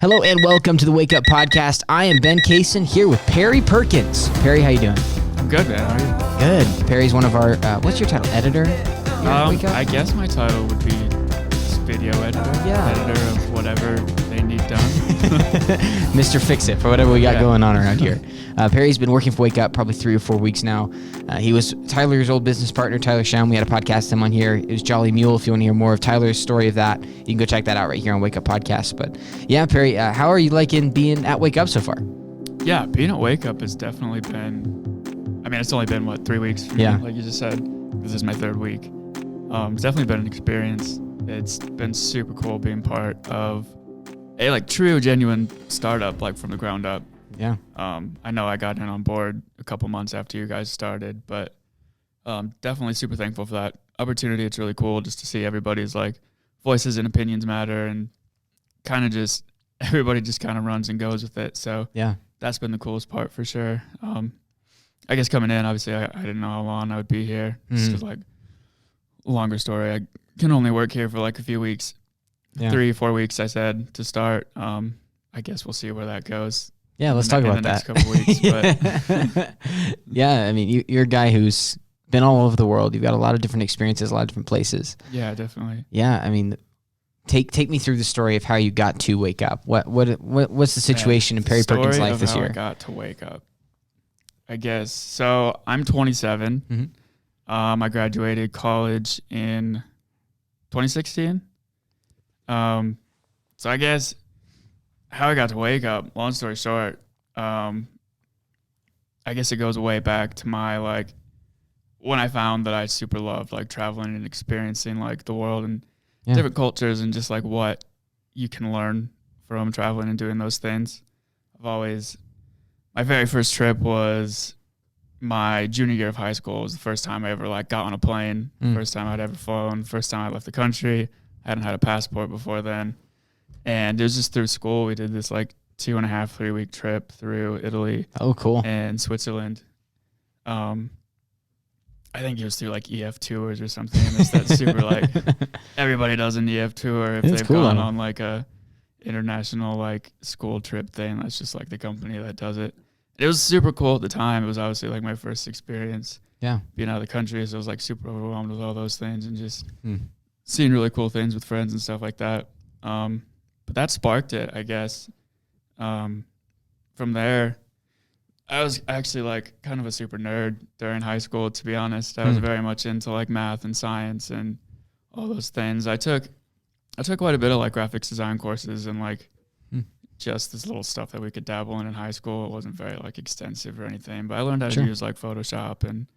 Hello and welcome to the Wake Up Podcast. I am Ben Cason here with Perry Perkins. Perry, how you doing? I'm good, man. How are Good. Perry's one of our, what's your title? Editor? you? I guess my title would be video editor. Yeah. Editor of whatever they need done. Mr. Fix-It for whatever we got going on around here. Perry's been working for Wake Up probably 3 or 4 weeks now. He was Tyler's old business partner, Tyler Schaum. We had a podcast with him on here. It was Jolly Mule. If you want to hear more of Tyler's story of that, you can go check that out right here on Wake Up Podcast. But yeah, Perry, how are you liking being at Wake Up so far? Yeah, being at Wake Up has definitely been, it's only been, 3 weeks for me, like you just said. This is my 3rd week. It's definitely been an experience. It's been super cool being part of a true, genuine startup, from the ground up. Yeah. I know I got in on board a couple months after you guys started, but definitely super thankful for that opportunity. It's really cool just to see everybody's voices and opinions matter, and everybody just kind of runs and goes with it. So yeah, that's been the coolest part for sure. I guess coming in, obviously I didn't know how long I would be here. It's just longer story. I can only work here for a few weeks, 3-4 weeks. I said to start. I guess we'll see where that goes. Yeah, let's talk about that. In the next couple weeks. But yeah, you're a guy who's been all over the world. You've got a lot of different experiences, a lot of different places. Yeah, definitely. Yeah, take me through the story of how you got to Wake Up. What's the situation in Perry Perkins' life this year? I got to Wake Up, I guess. So I'm 27. Mm-hmm. I graduated college in 2016. So I guess how I got to Wake Up, long story short, I guess it goes way back to my, when I found that I super loved, traveling and experiencing, the world and different cultures and just, what you can learn from traveling and doing those things. My very first trip was my junior year of high school. It was the first time I ever, got on a plane, first time I'd ever flown, first time I left the country. I hadn't had a passport before then. And it was just through school. We did this 2.5-3 week trip through Italy. Oh, cool. And Switzerland. I think it was through EF tours or something. It's that super everybody does an EF tour if they've gone on a international school trip thing. That's just the company that does it. It was super cool at the time. It was obviously my first experience. Yeah. Being out of the country, so I was super overwhelmed with all those things and just seeing really cool things with friends and stuff like that. But that sparked it, I guess. From there, I was actually kind of a super nerd during high school, to be honest. I was very much into math and science and all those things. I took quite a bit of graphics design courses and just this little stuff that we could dabble in high school. It wasn't very extensive or anything, but I learned how to use Photoshop and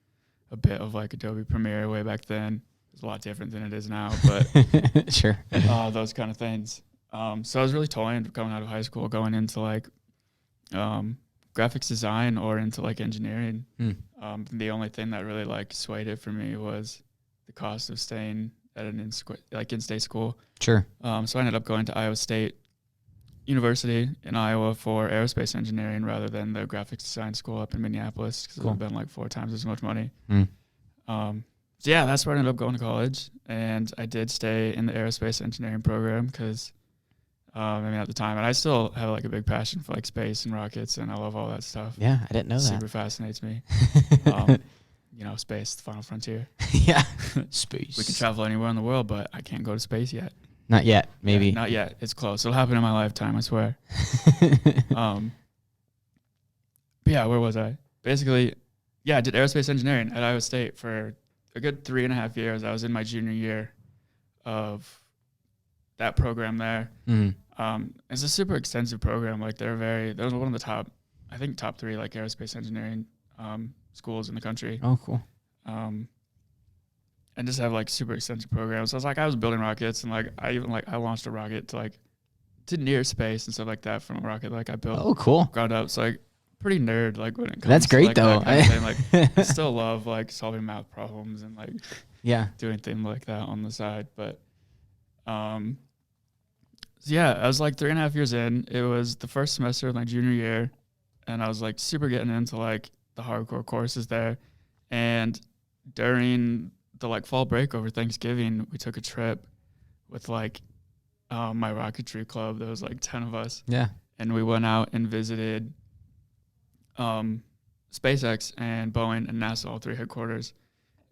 a bit of Adobe Premiere way back then. It's a lot different than it is now, but sure. Those kind of things. So I was really toying coming out of high school, going into graphics design or into engineering. The only thing that really swayed it for me was the cost of staying at an in-state school. Sure. So I ended up going to Iowa State University in Iowa for aerospace engineering rather than the graphics design school up in Minneapolis because it would have been 4 times as much money. So yeah, that's where I ended up going to college, and I did stay in the aerospace engineering program because, at the time, and I still have a big passion for space and rockets, and I love all that stuff. Yeah, I didn't know that. Super fascinates me. Space, the final frontier. Yeah, space. We can travel anywhere in the world, but I can't go to space yet. Not yet, maybe. Yeah, not yet. It's close. It'll happen in my lifetime, I swear. Yeah, where was I? Basically, I did aerospace engineering at Iowa State for a good 3.5 years. I was in my junior year of that program there. It's a super extensive program. They're one of the top 3 aerospace engineering schools in the country. Oh, cool. And just have super extensive programs. So I was building rockets, and I launched a rocket to near space and stuff like that from a rocket I built. Oh, cool. Ground up. So pretty nerd when it comes That's great to though. that kind of thing. I still love solving math problems and doing things like that on the side. But yeah, I was 3.5 years in. It was the first semester of my junior year, and I was super getting into the hardcore courses there. And during the fall break over Thanksgiving, we took a trip with my rocketry club. There was like 10 of us. Yeah. And we went out and visited SpaceX and Boeing and NASA, all three headquarters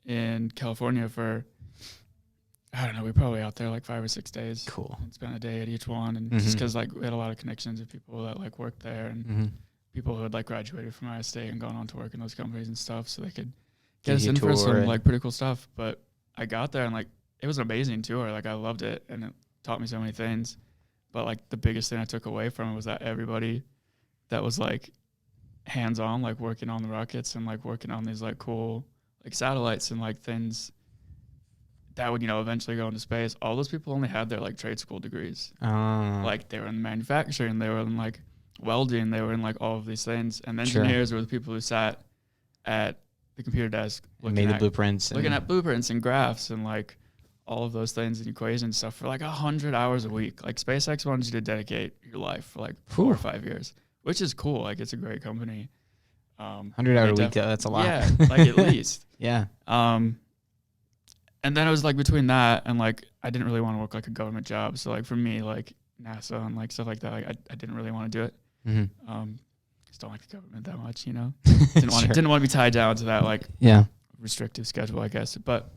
in California for, I don't know, we were probably out there like 5 or 6 days. Cool. And spent a day at each one. And just because like we had a lot of connections with people that like worked there and people who had like graduated from Oneida St and gone on to work in those companies and stuff. So they could get us in for some like pretty cool stuff. But I got there and like it was an amazing tour. Like I loved it and it taught me so many things. But like the biggest thing I took away from it was that everybody that was like hands-on, like working on the rockets and like working on these like cool like satellites and like things that would, you know, eventually go into space, all those people only had their like trade school degrees. Like they were in manufacturing, they were in like welding, they were in like all of these things. And engineers were the people who sat at the computer desk looking at blueprints and graphs and like all of those things and equations and stuff for like 100 hours a week. Like SpaceX wanted you to dedicate your life for like 4 or 5 years, which is cool. Like it's a great company. 100 hours a week, that's a lot. Yeah, like at least. Yeah. And then it was like between that and like I didn't really want to work like a government job. So like for me, like NASA and like stuff like that, like I didn't really want to do it. Just don't like the government that much, you know. Didn't want to be tied down to that like restrictive schedule, I guess. But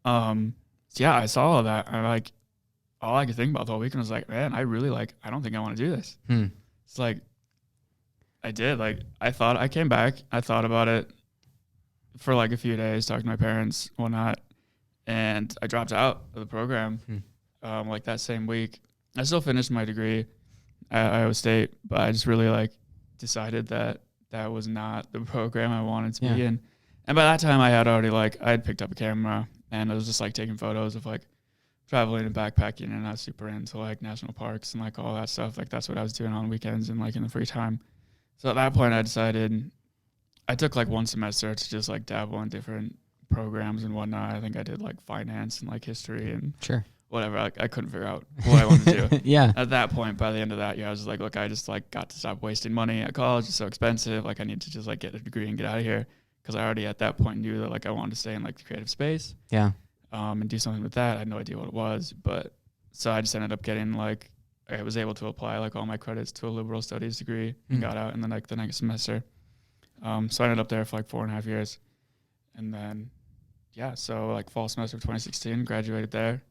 yeah, I saw all that. I like all I could think about the whole weekend was like, man, I don't think I want to do this. It's like I did. Like I came back, I thought about it for like a few days, talking to my parents, whatnot, and I dropped out of the program like that same week. I still finished my degree at Iowa State, but I just really like decided that that was not the program I wanted to be in. And by that time I had picked up a camera and I was just like taking photos of like traveling and backpacking, and I was super into like national parks and like all that stuff. Like that's what I was doing on weekends and like in the free time. So at that point I decided I took like 1 semester to just like dabble in different programs and whatnot. I think I did like finance and like history and whatever. I couldn't figure out what I wanted to do. At that point, by the end of that year, I was just like, look, I just like got to stop wasting money at college. It's so expensive. Like I need to just like get a degree and get out of here. Cause I already at that point knew that like I wanted to stay in like the creative space. And do something with that. I had no idea what it was, but so I just ended up getting like, I was able to apply like all my credits to a liberal studies degree and got out in the next semester. So I ended up there for like 4.5 years. And then, so like fall semester of 2016, graduated there.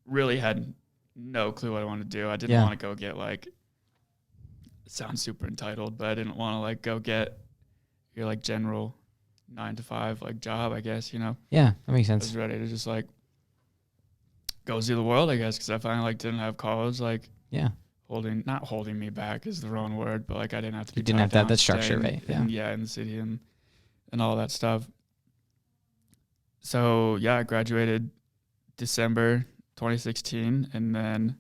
Really had no clue what I wanted to do. I didn't want to go get like, it sounds super entitled, but I didn't want to like go get your like general 9-to-5 like job, I guess, you know? Yeah, that makes sense. I was ready to just like go see the world, I guess, because I finally like didn't have college, like not holding me back is the wrong word, but like I didn't have to. You didn't have that structure, right? In the city and all that stuff. So I graduated December 2016, and then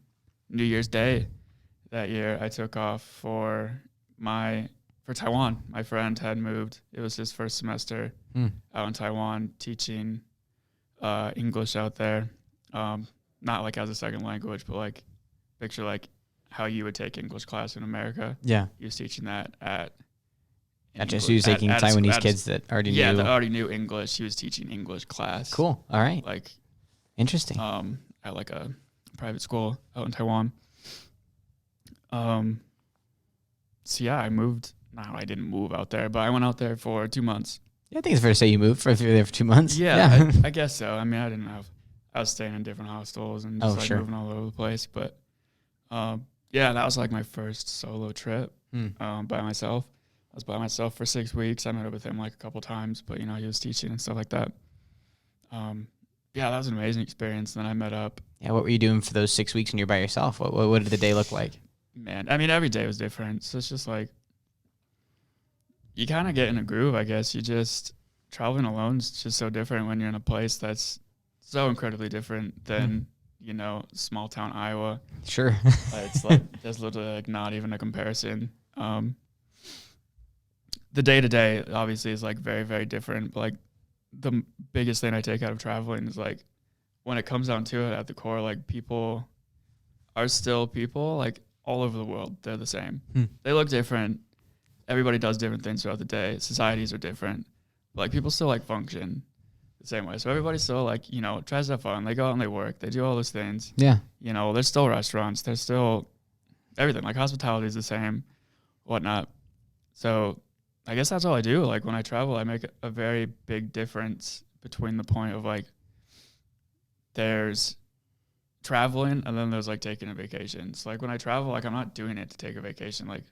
New Year's Day that year I took off for Taiwan. My friend had moved. It was his first semester out in Taiwan teaching English out there. Not like as a second language, but like picture like how you would take English class in America. He was teaching that at Gotcha. So he was taking Taiwanese kids that already knew. Yeah, that already knew English. He was teaching English class. Cool. All right. Like interesting. At like a private school out in Taiwan. So I moved. No, I didn't move out there, but I went out there for 2 months. Yeah, I think it's fair to say you moved if you were there for 2 months. Yeah. I guess so. I mean, I was staying in different hostels and just moving all over the place. But that was like my first solo trip by myself. I was by myself for 6 weeks. I met up with him like a couple times, but he was teaching and stuff like that. That was an amazing experience. Then I met up. Yeah, what were you doing for those 6 weeks when you're by yourself? What did the day look like? Man, I mean, every day was different. So it's just like, you kind of get in a groove, I guess. You just, traveling alone is just so different when you're in a place that's so incredibly different than, small town Iowa. Sure. It's like, there's literally like not even a comparison. The day-to-day obviously is like very, very different. But like the biggest thing I take out of traveling is like, when it comes down to it at the core, like people are still people, like all over the world. They're the same. They look different. Everybody does different things throughout the day. Societies are different. But like people still like function the same way. So everybody still like, you know, tries to have fun. They go out and they work. They do all those things. Yeah. You know, there's still restaurants. There's still everything. Like hospitality is the same, whatnot. So I guess that's all I do. Like when I travel, I make a very big difference between the point of like there's traveling and then there's like taking a vacation. So like when I travel, like I'm not doing it to take a vacation. Like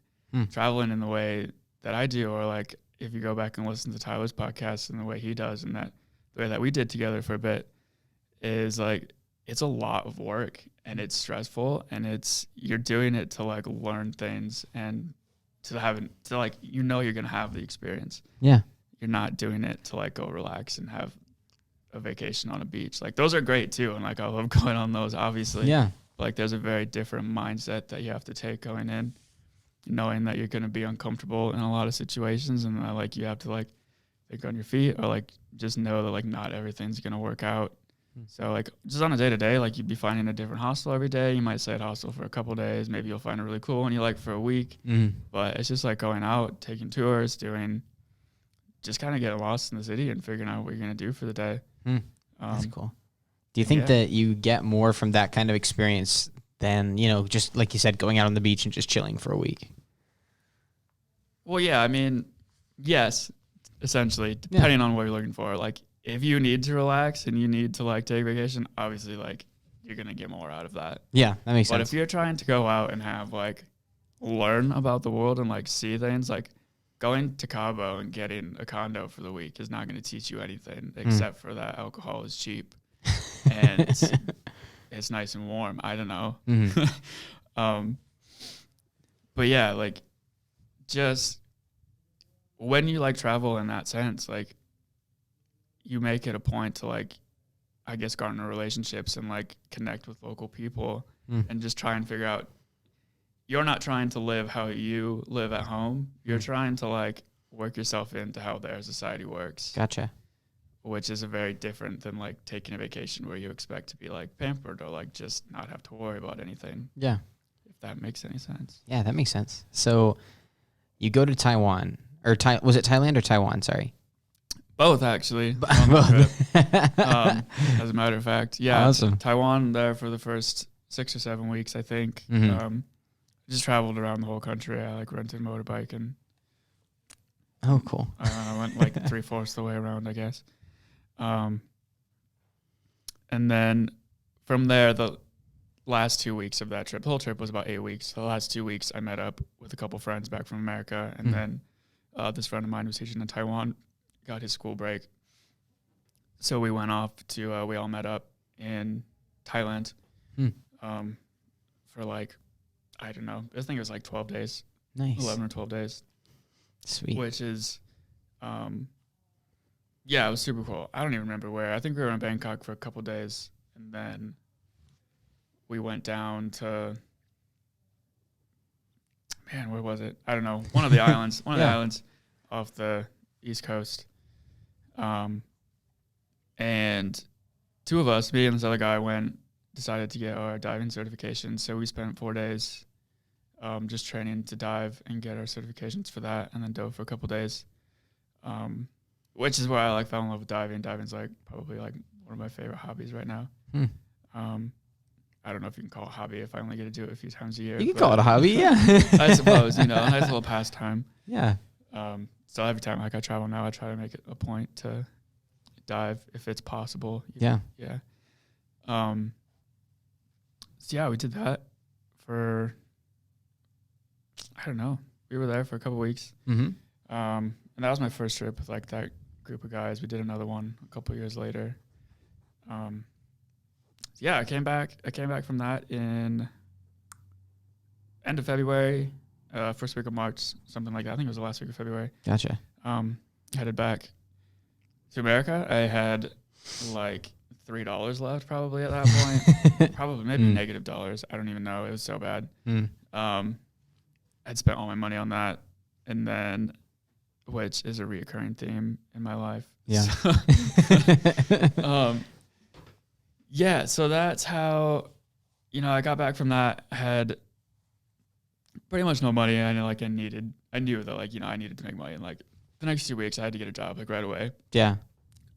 traveling in the way that I do, or like if you go back and listen to Tyler's podcast and the way he does and that the way that we did together for a bit is like it's a lot of work and it's stressful and you're doing it to like learn things and to like, you know, you're gonna have the experience. Yeah. You're not doing it to like go relax and have a vacation on a beach. Like those are great too, and like I love going on those, obviously. Yeah. But like there's a very different mindset that you have to take going in, knowing that you're gonna be uncomfortable in a lot of situations, and that like you have to like think on your feet, or like just know that like not everything's gonna work out. So like just on a day to day, like you'd be finding a different hostel every day. You might stay at hostel for a couple of days. Maybe you'll find a really cool one you like for a week. But it's just like going out, taking tours, just kind of getting lost in the city and figuring out what you're gonna do for the day. That's cool. Do you think that you get more from that kind of experience than, you know, just like you said, going out on the beach and just chilling for a week? Well, yeah, I mean, yes, essentially, depending on what you're looking for. Like if you need to relax and you need to like take vacation, obviously like you're gonna get more out of that. Yeah, that makes sense. But if you're trying to go out and have like learn about the world and like see things, like going to Cabo and getting a condo for the week is not going to teach you anything except for that alcohol is cheap and it's nice and warm. I don't know. But yeah, like just when you like travel in that sense, like you make it a point to like, I guess, garner relationships and like connect with local people and just try and figure out, you're not trying to live how you live at home. You're trying to like work yourself into how their society works. Gotcha. Which is a very different than like taking a vacation where you expect to be like pampered or like just not have to worry about anything. Yeah. If that makes any sense. Yeah, that makes sense. So you go to Taiwan, or was it Thailand or Taiwan? Sorry. Both, actually. Both. As a matter of fact. Yeah. Awesome. Taiwan there for the first 6 or 7 weeks, I think. Just traveled around the whole country. I like rented a motorbike and oh, cool. I went like 3/4 the way around, I guess. And then from there, the last 2 weeks of that trip, the whole trip was about 8 weeks. The last 2 weeks, I met up with a couple friends back from America, and then this friend of mine was teaching in Taiwan, got his school break. So we went off to, we all met up in Thailand for like, I don't know, I think it was like 12 days. Nice. 11 or 12 days. Sweet. Which is, yeah, it was super cool. I don't even remember where. I think we were in Bangkok for a couple days, and then we went down to, man, where was it? I don't know. One of the islands. One of the islands off the East Coast. And two of us, me and this other guy, decided to get our diving certification. So we spent 4 days just training to dive and get our certifications for that, and then dove for a couple days, which is where I like fell in love with diving. Diving's like probably like one of my favorite hobbies right now. I don't know if you can call it a hobby if I only get to do it a few times a year. You can call it a hobby, yeah. I suppose, a nice little pastime. Yeah. So every time like I travel now, I try to make it a point to dive if it's possible. Yeah. Yeah. So yeah, we did that for, I don't know. We were there for a couple weeks. And that was my first trip with like that group of guys. We did another one a couple years later. Yeah, I came back from that in end of February, first week of March, something like that. I think it was the last week of February. Gotcha. Headed back to America. I had like $3 left probably at that point. Probably maybe negative dollars. I don't even know. It was so bad. I'd spent all my money on that, and then, which is a reoccurring theme in my life. Yeah. So, yeah. So that's how, I got back from that. I had pretty much no money. I knew that I needed to make money. And like the next 2 weeks I had to get a job like right away. Yeah.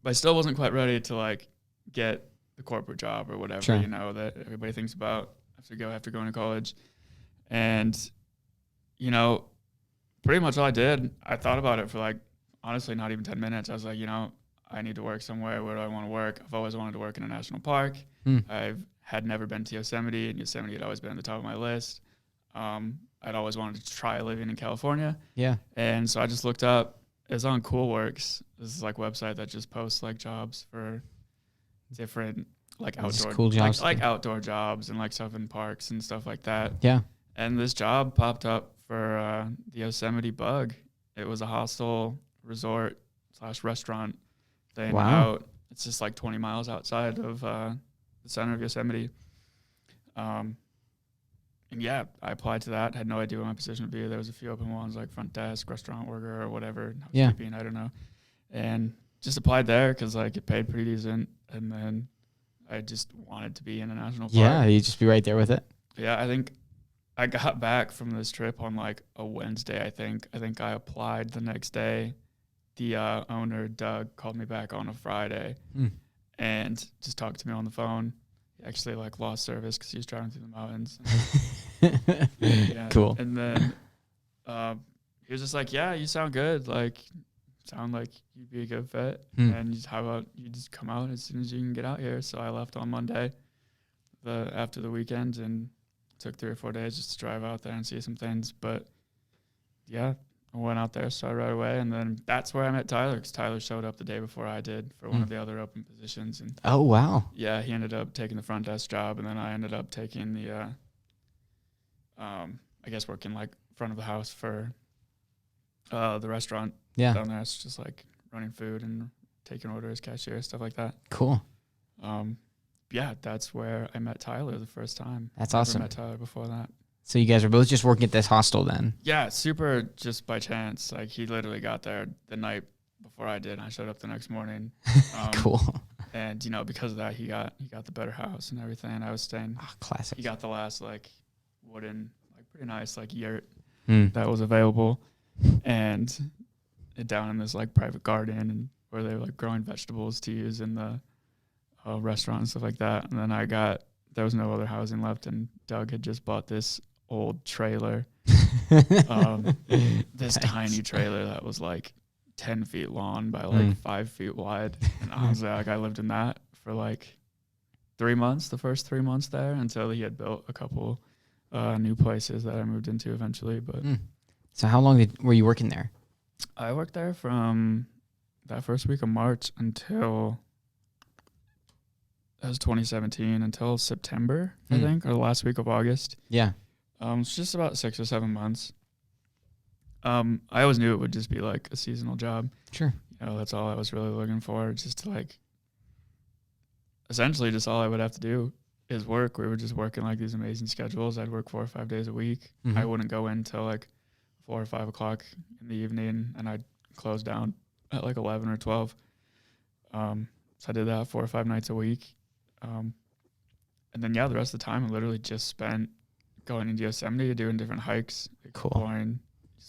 but I still wasn't quite ready to like get the corporate job or whatever, Sure. you know, that everybody thinks about after going to college. And, you know, pretty much all I did, I thought about it for like, honestly, not even 10 minutes. I was like, you know, I need to work somewhere. Where do I want to work? I've always wanted to work in a national park. Had never been to Yosemite, and Yosemite had always been at the top of my list. I'd always wanted to try living in California. Yeah. And so I just looked up, it's on CoolWorks. This is like a website that just posts like jobs for different like outdoor cool jobs. like outdoor jobs and like stuff in parks and stuff like that. Yeah. And this job popped up for the Yosemite Bug. It was a hostel resort / restaurant thing out. It's just like 20 miles outside of the center of Yosemite. And yeah, I applied to that. Had no idea what my position would be. There was a few open ones like front desk, restaurant worker, or whatever. Housekeeping, I don't know. And just applied there because like it paid pretty decent. And then I just wanted to be in a national park. Yeah, you just be right there with it. Yeah, I think I got back from this trip on like a Wednesday. I think I applied the next day. The owner, Doug, called me back on a Friday and just talked to me on the phone. He actually like lost service because he was driving through the mountains. Yeah. Cool. And then he was just like, yeah, you sound good. Like, sound like you'd be a good fit. And how about you just come out as soon as you can get out here? So I left on Monday after the weekend and took 3 or 4 days just to drive out there and see some things. But yeah, I went out there, started right away, and then that's where I met Tyler, because Tyler showed up the day before I did for one of the other open positions. And oh, wow. yeah, he ended up taking the front desk job, and then I ended up taking the, I guess working like front of the house for the restaurant down there. It's just like running food and taking orders, cashier, stuff like that. Cool. Yeah, that's where I met Tyler the first time. That's awesome. I never met Tyler before that. So you guys are both just working at this hostel then? Yeah, super just by chance. Like he literally got there the night before I did. And I showed up the next morning. Cool. And you know, because of that, he got the better house and everything. I was staying. Oh, classic. He got the last like wooden, like pretty nice like yurt that was available, and down in this like private garden and where they were like growing vegetables to use in the restaurant and stuff like that. And then there was no other housing left, and Doug had just bought this old trailer, this tiny trailer that was like 10 feet long by like 5 feet wide. And honestly, like I lived in that for like 3 months, the first 3 months there, until he had built a couple new places that I moved into eventually. But so how long were you working there? I worked there from that first week of March until that was 2017 until September, I think, or the last week of August. Yeah. It's just about 6 or 7 months. I always knew it would just be like a seasonal job. Sure. You know, that's all I was really looking for, just to like, essentially just all I would have to do is work. We were just working like these amazing schedules. I'd work 4 or 5 days a week. I wouldn't go in till like 4 or 5 o'clock in the evening, and I'd close down at like 11 or 12. So I did that 4 or 5 nights a week. And then, yeah, the rest of the time I literally just spent going into Yosemite, doing different hikes, exploring.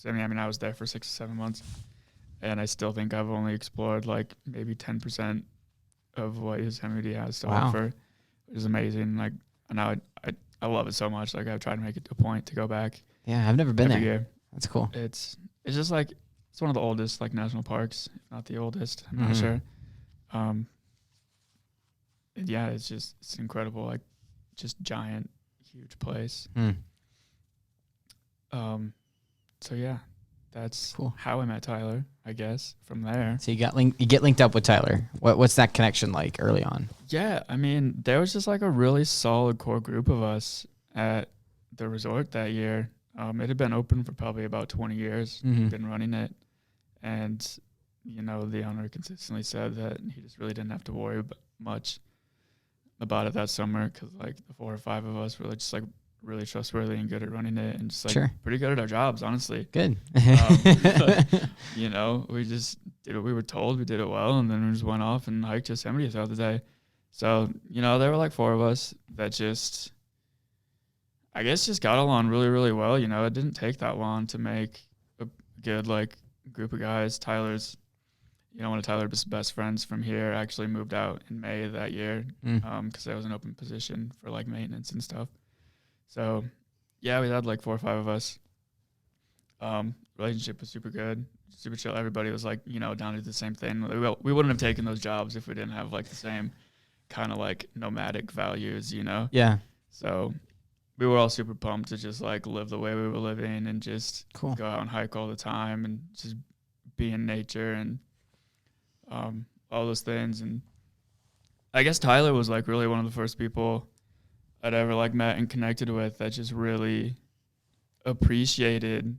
Cool. I mean, I was there for 6 or 7 months, and I still think I've only explored like maybe 10% of what Yosemite has to offer, which is amazing. Like, now I love it so much. Like, I've tried to make it a point to go back. Yeah, I've never been there. Year. That's cool. It's just like, it's one of the oldest like national parks, if not the oldest. I'm not sure. Yeah, it's incredible. Like, just giant, huge place. So yeah, that's cool. How I met Tyler, I guess, from there. So you get linked up with Tyler. What's that connection like early on? Yeah, I mean, there was just like a really solid core group of us at the resort that year. It had been open for probably about 20 years, been running it. And, you know, the owner consistently said that he just really didn't have to worry much about it that summer, because like the 4 or 5 of us were just like really trustworthy and good at running it, and just like pretty good at our jobs, honestly. Good. You know, we just did what we were told. We did it well, and then we just went off and hiked Yosemite throughout the day. So, you know, there were like 4 of us that just, I guess, just got along really, really well. You know, it didn't take that long to make a good like group of guys. Tyler's, one of Tyler's best friends from here actually moved out in May of that year because there was an open position for like maintenance and stuff. So yeah, we had like 4 or 5 of us. Relationship was super good, super chill. Everybody was like, down to do the same thing. We wouldn't have taken those jobs if we didn't have like the same kind of like nomadic values, Yeah. So we were all super pumped to just like live the way we were living and just Cool. go out and hike all the time and just be in nature and all those things. And I guess Tyler was like really one of the first people I'd ever like met and connected with that just really appreciated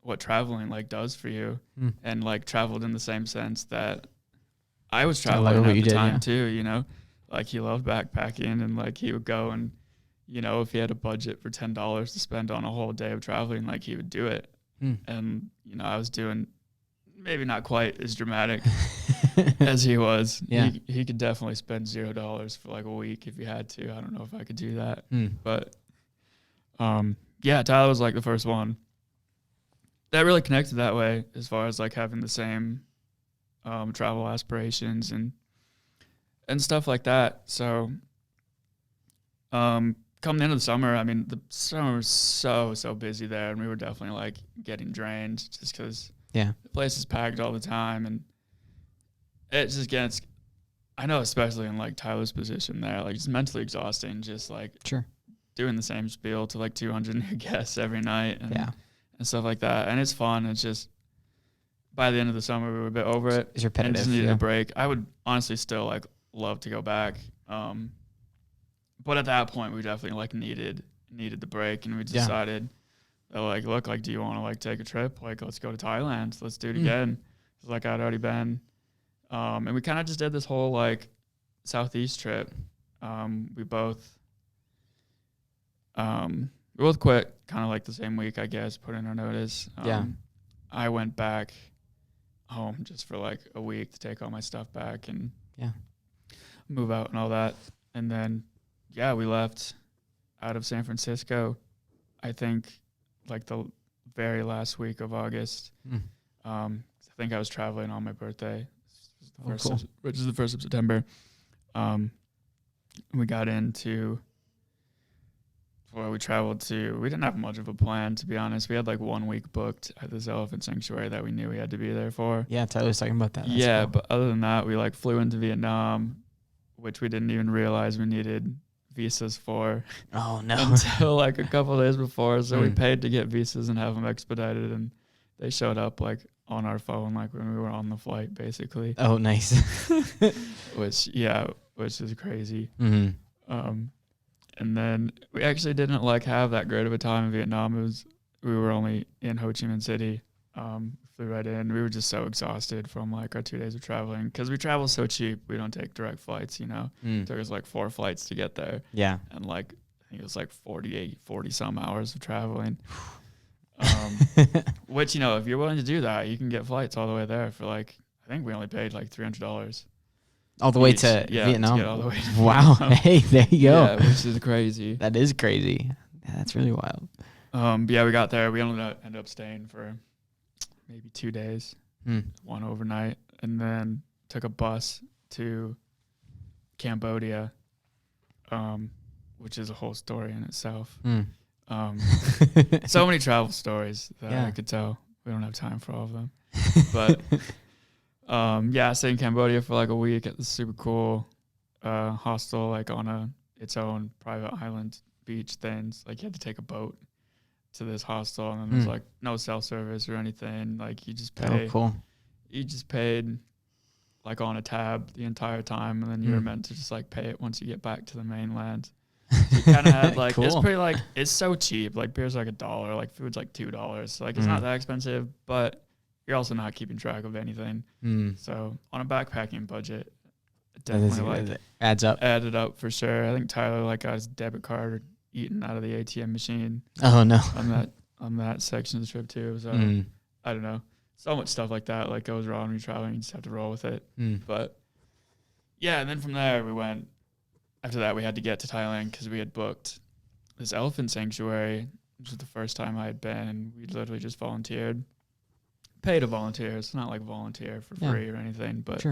what traveling like does for you and like traveled in the same sense that I was traveling at the time too, like he loved backpacking and like he would go and, if he had a budget for $10 to spend on a whole day of traveling, like he would do it. And, I was doing maybe not quite as dramatic as he was. Yeah. He could definitely spend $0 for like a week if he had to. I don't know if I could do that, but, yeah, Tyler was like the first one that really connected that way as far as like having the same, travel aspirations and stuff like that. So, come the end of the summer, I mean, the summer was so busy there, and we were definitely like getting drained just because the place is packed all the time, and it just gets. I know, especially in like Tyler's position there, like it's mentally exhausting, just like doing the same spiel to like 200 new guests every night, and stuff like that, and it's fun. It's just by the end of the summer, we were a bit over it. It's repetitive. And just needed a break. I would honestly still like love to go back. But at that point, we definitely like needed the break, and we decided, like, look, like, do you want to like take a trip? Like, let's go to Thailand. Let's do it again. Like I'd already been, and we kind of just did this whole like southeast trip. We both quit kind of like the same week, I guess. Put in our notice. I went back home just for like a week to take all my stuff back and move out and all that, and then. Yeah, we left out of San Francisco, I think, like the very last week of August. I think I was traveling on my birthday, which is the 1st of September. We got into, we traveled to, we didn't have much of a plan, to be honest. We had like 1 week booked at this elephant sanctuary that we knew we had to be there for. Yeah, Tyler was talking about that. That's cool. But other than that, we like flew into Vietnam, which we didn't even realize we needed visas for until like a couple of days before, so we paid to get visas and have them expedited, and they showed up like on our phone like when we were on the flight basically. Oh, nice. which is crazy. And then we actually didn't like have that great of a time in Vietnam. We were only in Ho Chi Minh City. Flew right in. We were just so exhausted from like our 2 days of traveling because we travel so cheap. We don't take direct flights, It took us like 4 flights to get there. Yeah. And like, I think it was like 40 some hours of traveling. Which, if you're willing to do that, you can get flights all the way there for like, I think we only paid like $300. All the way to Vietnam? To get all the way to wow. Vietnam. Hey, there you go. Yeah, which is crazy. That is crazy. Yeah, that's really wild. But yeah, we got there. We ended up staying for maybe 2 days, 1 overnight, and then took a bus to Cambodia, which is a whole story in itself. So many travel stories that I could tell. We don't have time for all of them. But I stayed in Cambodia for like a week at this super cool hostel, like on its own private island beach things. Like you had to take a boat to this hostel, and then there's like no cell service or anything. Like you just pay. Oh, cool. You just paid like on a tab the entire time, and then you were meant to just like pay it once you get back to the mainland. So you kind of had like, it's pretty like, it's so cheap. Like beer's like $1, like food's like $2. So like it's not that expensive, but you're also not keeping track of anything. So on a backpacking budget, it definitely added up for sure. I think Tyler like got his debit card eaten out of the ATM machine. Oh no. on that section of the trip too. So I don't know. So much stuff like that like goes wrong when you're traveling. You just have to roll with it. But yeah, and then from there after that we had to get to Thailand because we had booked this elephant sanctuary, which was the first time I had been, and we literally just volunteered pay to volunteer. It's not like volunteer for free or anything, but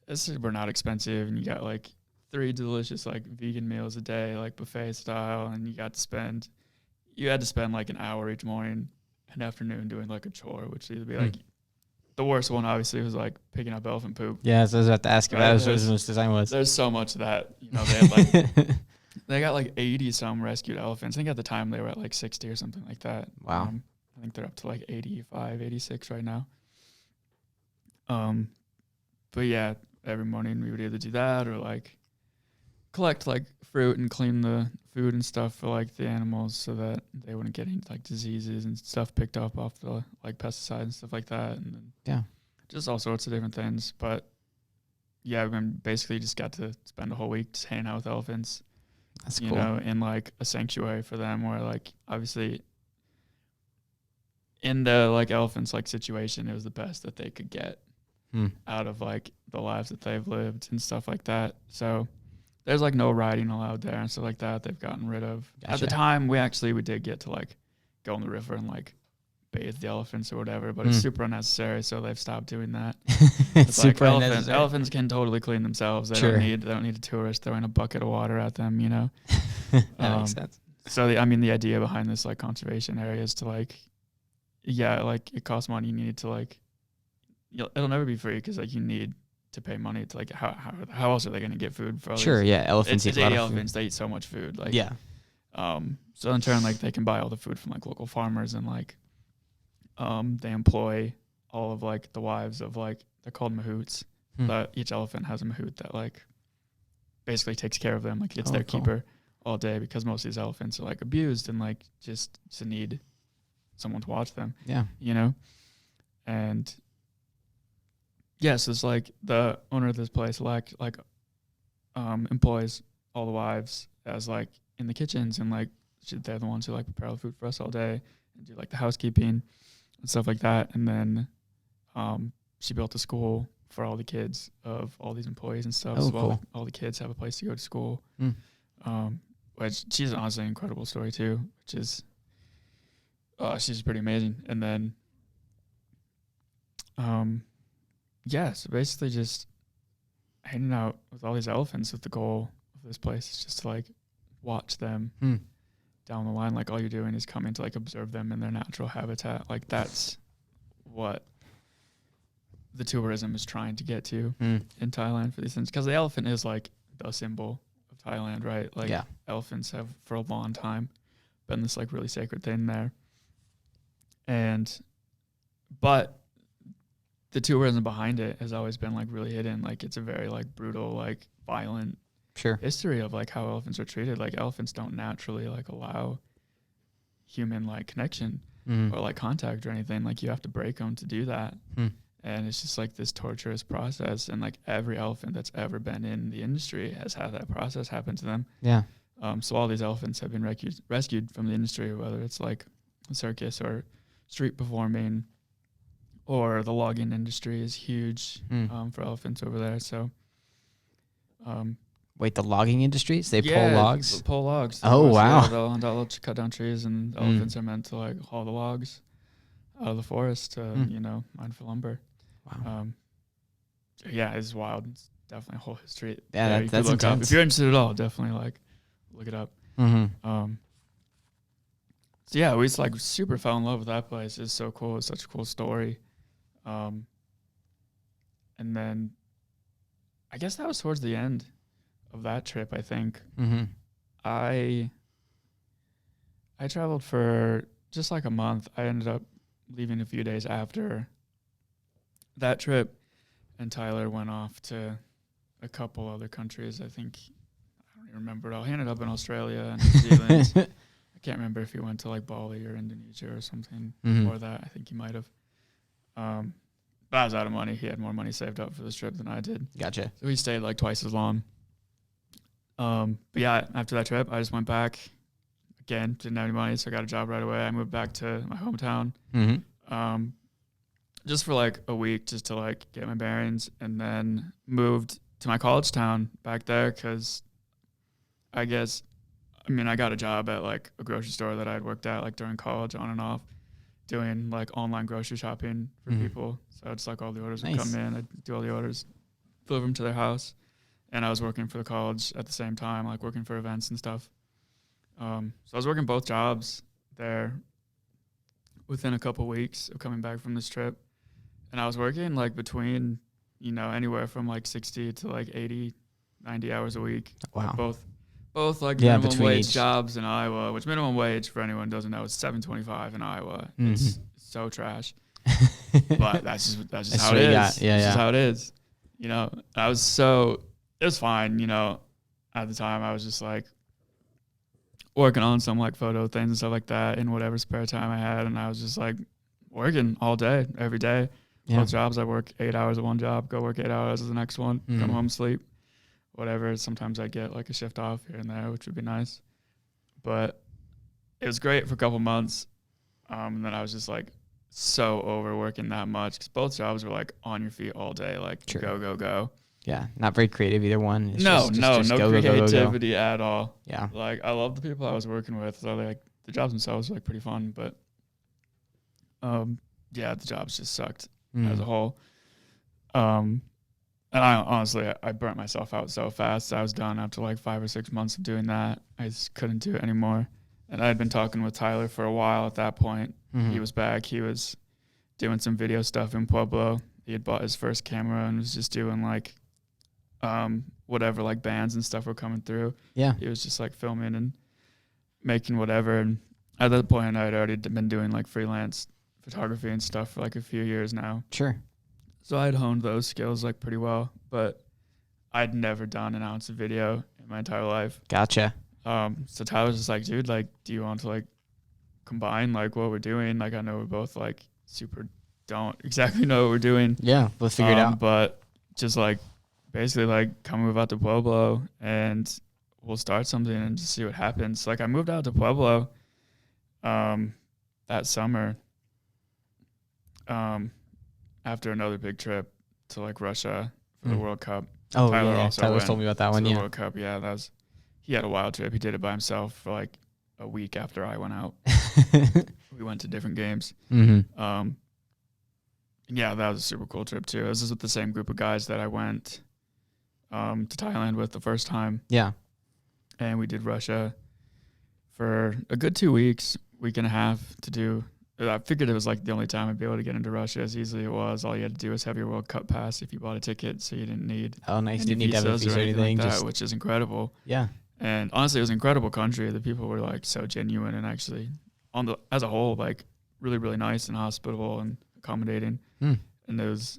it's super not expensive. And you got like 3 delicious like vegan meals a day, like buffet style. And you had to spend like an hour each morning and afternoon doing like a chore, which would be like the worst one obviously was like picking up elephant poop. Yeah, so I was about to ask if that was what his design was. There's so much of that. You know, they had like they got like 80 some rescued elephants. I think at the time they were at like 60 or something like that. Wow. I think they're up to like 85, 86 right now. But yeah, every morning we would either do that or like collect like fruit and clean the food and stuff for like the animals so that they wouldn't get any like diseases and stuff picked up off the like pesticides and stuff like that. And then just all sorts of different things. But yeah, we basically just got to spend a whole week just hanging out with elephants. That's you cool. know, in like a sanctuary for them where like obviously in the like elephants like situation, it was the best that they could get out of like the lives that they've lived and stuff like that. So there's like no riding allowed there and stuff like that. They've gotten rid of. Gotcha. At the time, we did get to like go in the river and like bathe the elephants or whatever, but it's super unnecessary. So they've stopped doing that. It's super like elephants can totally clean themselves. They don't need a tourist throwing a bucket of water at them. You know. That makes sense. So the idea behind this like conservation area is to like, like it costs money. You need to like, it'll never be free because like you need to pay money to like how else are they going to get food for all these? Elephants eat a lot of elephants. They eat so much food. Like so in turn like they can buy all the food from like local farmers and like they employ all of like the wives of like they're called mahouts. That each elephant has a mahout that like basically takes care of them, like it's their keeper all day because most of these elephants are like abused and like just need someone to watch them. Yeah, you know, and yes, it's like the owner of this place employs all the wives as like in the kitchens and like they're the ones who like prepare the food for us all day and do like the housekeeping and stuff like that. And then she built a school for all the kids of all these employees and stuff. All the kids have a place to go to school. Which she's honestly an incredible story too, which is she's pretty amazing. And then so basically just hanging out with all these elephants with the goal of this place is just to like watch them down the line. Like all you're doing is coming to like observe them in their natural habitat. Like that's what the tourism is trying to get to in Thailand for these things. Because the elephant is like the symbol of Thailand, right? Like elephants have for a long time been this like really sacred thing there. But the tourism behind it has always been like really hidden. Like it's a very like brutal, like violent history of like how elephants are treated. Like elephants don't naturally like allow human like connection or like contact or anything. Like you have to break them to do that. And it's just like this torturous process. And like every elephant that's ever been in the industry has had that process happen to them. Yeah. So all these elephants have been rescued from the industry, whether it's like a circus or street performing, or the logging industry is huge for elephants over there. So, wait, the logging industries? They pull logs? They pull logs. Oh, wow. They'll cut down trees, and elephants are meant to like haul the logs out of the forest to, mine for lumber. Wow. It's wild. It's definitely a whole history. Yeah, that's look intense. Up. If you're interested at all, definitely like look it up. So we just like super fell in love with that place. It's so cool. It's such a cool story. And then I guess that was towards the end of that trip, I think. I traveled for just like a month. I ended up leaving a few days after that trip, and Tyler went off to a couple other countries. I think, I don't even remember it all. He ended up in Australia and New Zealand. I can't remember if he went to like Bali or Indonesia or something before that. I think he might have. But I was out of money. He had more money saved up for this trip than I did. Gotcha. So he stayed like twice as long. But yeah, after that trip, I just went back. Again, didn't have any money, so I got a job right away. I moved back to my hometown. Just for like a week, just to like get my bearings, and then moved to my college town back there because I got a job at like a grocery store that I'd worked at like during college on and off. doing like online grocery shopping for people. So it's like all the orders would come in, I'd do all the orders, deliver them to their house. And I was working for the college at the same time, like working for events and stuff. So I was working both jobs there within a couple weeks of coming back from this trip. And I was working like between, anywhere from like 60 to like 80, 90 hours a week. Wow. Like both like minimum wage each. jobs in Iowa, which minimum wage for anyone who doesn't know is $7.25 in Iowa. It's so trash. But that's just how it is. That's just how it is. It was fine, at the time I was just like working on some like photo things and stuff like that in whatever spare time I had. And I was just like working all day, every day. Both jobs, I work 8 hours at one job, go work 8 hours at the next one, come home, sleep, whatever. Sometimes I get like a shift off here and there, which would be nice. But it was great for a couple months. And then I was just like so overworking that much because both jobs were like on your feet all day, like go. Yeah, not very creative either one. It's no creativity go. At all. Yeah, like I love the people I was working with. So like the jobs themselves were like pretty fun, but the jobs just sucked as a whole. And I honestly I burnt myself out so fast. I was done after like 5 or 6 months of doing that. I just couldn't do it anymore. And I had been talking with Tyler for a while at that point. He was back. He was doing some video stuff in Pueblo. He had bought his first camera and was just doing like whatever like bands and stuff were coming through. Yeah. He was just like filming and making whatever. And at that point I had already been doing like freelance photography and stuff for like a few years now. Sure. So I had honed those skills like pretty well, but I'd never done an ounce of video in my entire life. Gotcha. So Tyler was just like, dude, like, do you want to like combine like what we're doing? Like, I know we're both like super don't exactly know what we're doing. Yeah, let's figure it out. But just like basically like come move out to Pueblo and we'll start something and just see what happens. Like I moved out to Pueblo that summer after another big trip to like Russia for the World Cup. Oh, Tyler told me about that one. The World Cup, he had a wild trip. He did it by himself for like a week after I went out. We went to different games. That was a super cool trip too. This is with the same group of guys that I went to Thailand with the first time. Yeah. And we did Russia for a good 2 weeks, week and a half to do. I figured it was like the only time I'd be able to get into Russia as easily as it was. All you had to do was have your World Cup pass if you bought a ticket, so you didn't need didn't need to have a visa or anything like that, which is incredible. Yeah. And honestly, it was an incredible country. The people were like so genuine and actually as a whole, like really, really nice and hospitable and accommodating. And it was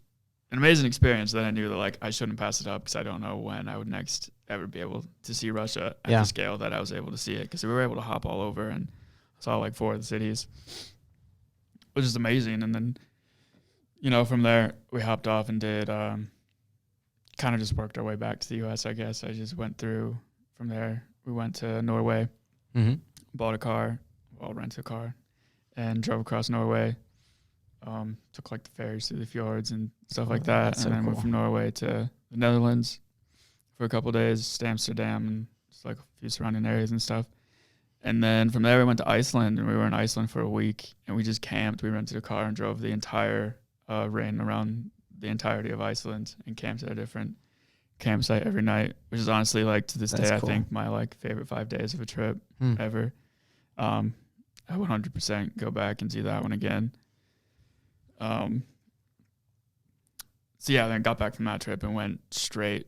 an amazing experience that I knew that like I shouldn't pass it up because I don't know when I would next ever be able to see Russia at the scale that I was able to see it, because we were able to hop all over and saw like 4 of the cities, which is amazing. And then, from there we hopped off and did kind of just worked our way back to the U.S., I guess. I just went through from there. We went to Norway, bought a car, rented a car, and drove across Norway. Took like the ferries through the fjords and stuff like that. And then went from Norway to the Netherlands for a couple of days, to Amsterdam and just like a few surrounding areas and stuff. And then from there we went to Iceland, and we were in Iceland for a week, and we just camped. We rented a car and drove the entire ring around the entirety of Iceland and camped at a different campsite every night, which is honestly like to this day, cool. I think my like favorite 5 days of a trip ever. I 100% go back and do that one again. Then got back from that trip and went straight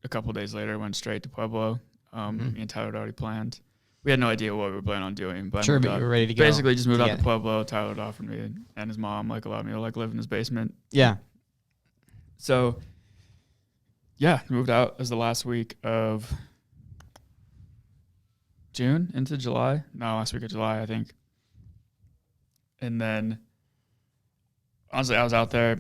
a couple days later, went straight to Pueblo. Me and Tyler had already planned. We had no idea what we were planning on doing, but but you were ready to go. Basically just moved out to Pueblo. Tyler had offered me, and his mom like allowed me to like live in his basement. Yeah. So moved out as the last week of June into July. No, last week of July, I think. And then honestly, I was out there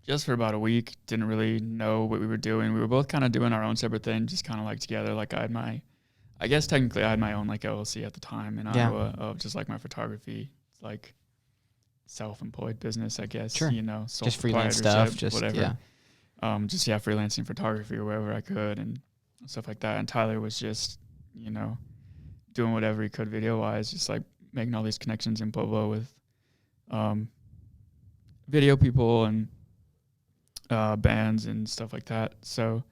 just for about a week. Didn't really know what we were doing. We were both kind of doing our own separate thing, just kind of like together. Like I guess technically I had my own like LLC at the time in Iowa of just like my photography, like self-employed business, I guess. Sure. Just freelance stuff, just whatever. Freelancing photography or wherever I could and stuff like that. And Tyler was just, doing whatever he could video wise, just like making all these connections in Pueblo with video people and bands and stuff like that. So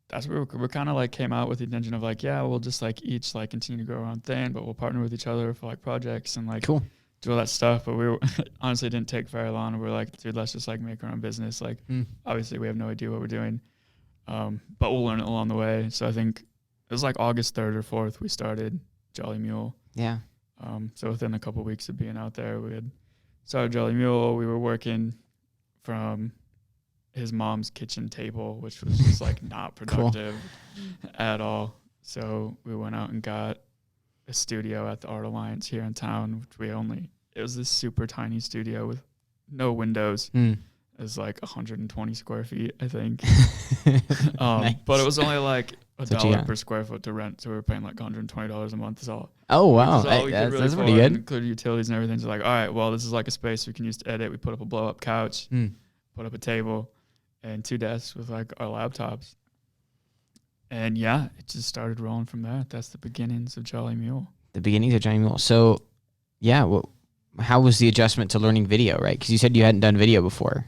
that's where we kind of like came out with the intention of like, yeah, we'll just like each like continue to grow our own thing, but we'll partner with each other for like projects and like Cool. do all that stuff. But we were honestly didn't take very long. We were like, dude, let's just like make our own business. Like obviously we have no idea what we're doing, but we'll learn it along the way. So I think it was like August 3rd or 4th we started Jolly Mule. Yeah. So within a couple of weeks of being out there, we had started Jolly Mule. We were working from his mom's kitchen table, which was just like not productive at all. So we went out and got a studio at the Art Alliance here in town, which it was this super tiny studio with no windows. It was like 120 square feet, I think. Nice. But it was only like That's what you $1 got. per square foot to rent. So we were paying like $120 a month is all. Oh, wow. Which is all we could really That's pretty afford, good. including utilities and everything. So like, all right, well, this is like a space we can use to edit. We put up a blow up couch, put up a table, and 2 desks with like our laptops. And yeah, it just started rolling from there. That's the beginnings of Jolly Mule. The beginnings of Jolly Mule. So, yeah, how was the adjustment to learning video, right? Because you said you hadn't done video before.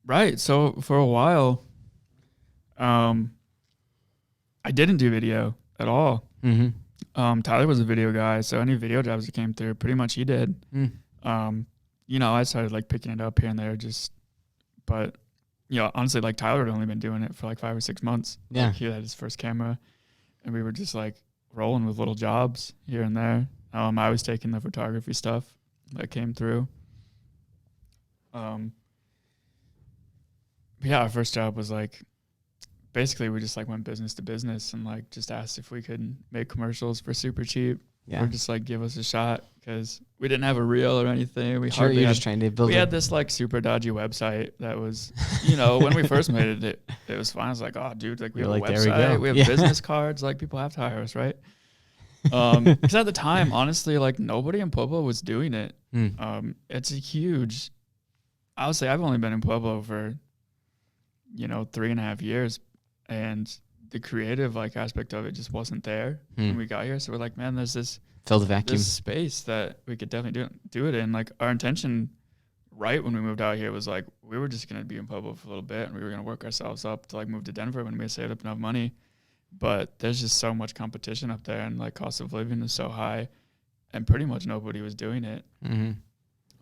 Right. So for a while, I didn't do video at all. Tyler was a video guy, so any video jobs that came through, pretty much he did. I started like picking it up here and there, but honestly, like Tyler had only been doing it for like 5 or 6 months. Yeah. Like, he had his first camera, and we were just like rolling with little jobs here and there. I was taking the photography stuff that came through. Yeah, our first job was like, basically we just like went business to business and like just asked if we could make commercials for super cheap. Yeah. Or just like give us a shot, because we didn't have a reel or anything. We Sure, you're just trying to build We had this like super dodgy website that was, when we first made it was fine. I was like, oh dude, like we have a website, we have business cards, like people have to hire us, right? Because at the time, honestly, like nobody in Pueblo was doing it. It's a huge, I would say I've only been in Pueblo for 3.5 years, and the creative like aspect of it just wasn't there when we got here. So we're like, man, there's this fill the vacuum, this space that we could definitely do it in. Like our intention right when we moved out here was like, we were just going to be in Pueblo for a little bit and we were going to work ourselves up to like move to Denver when we had saved up enough money. But there's just so much competition up there, and like cost of living is so high, and pretty much nobody was doing it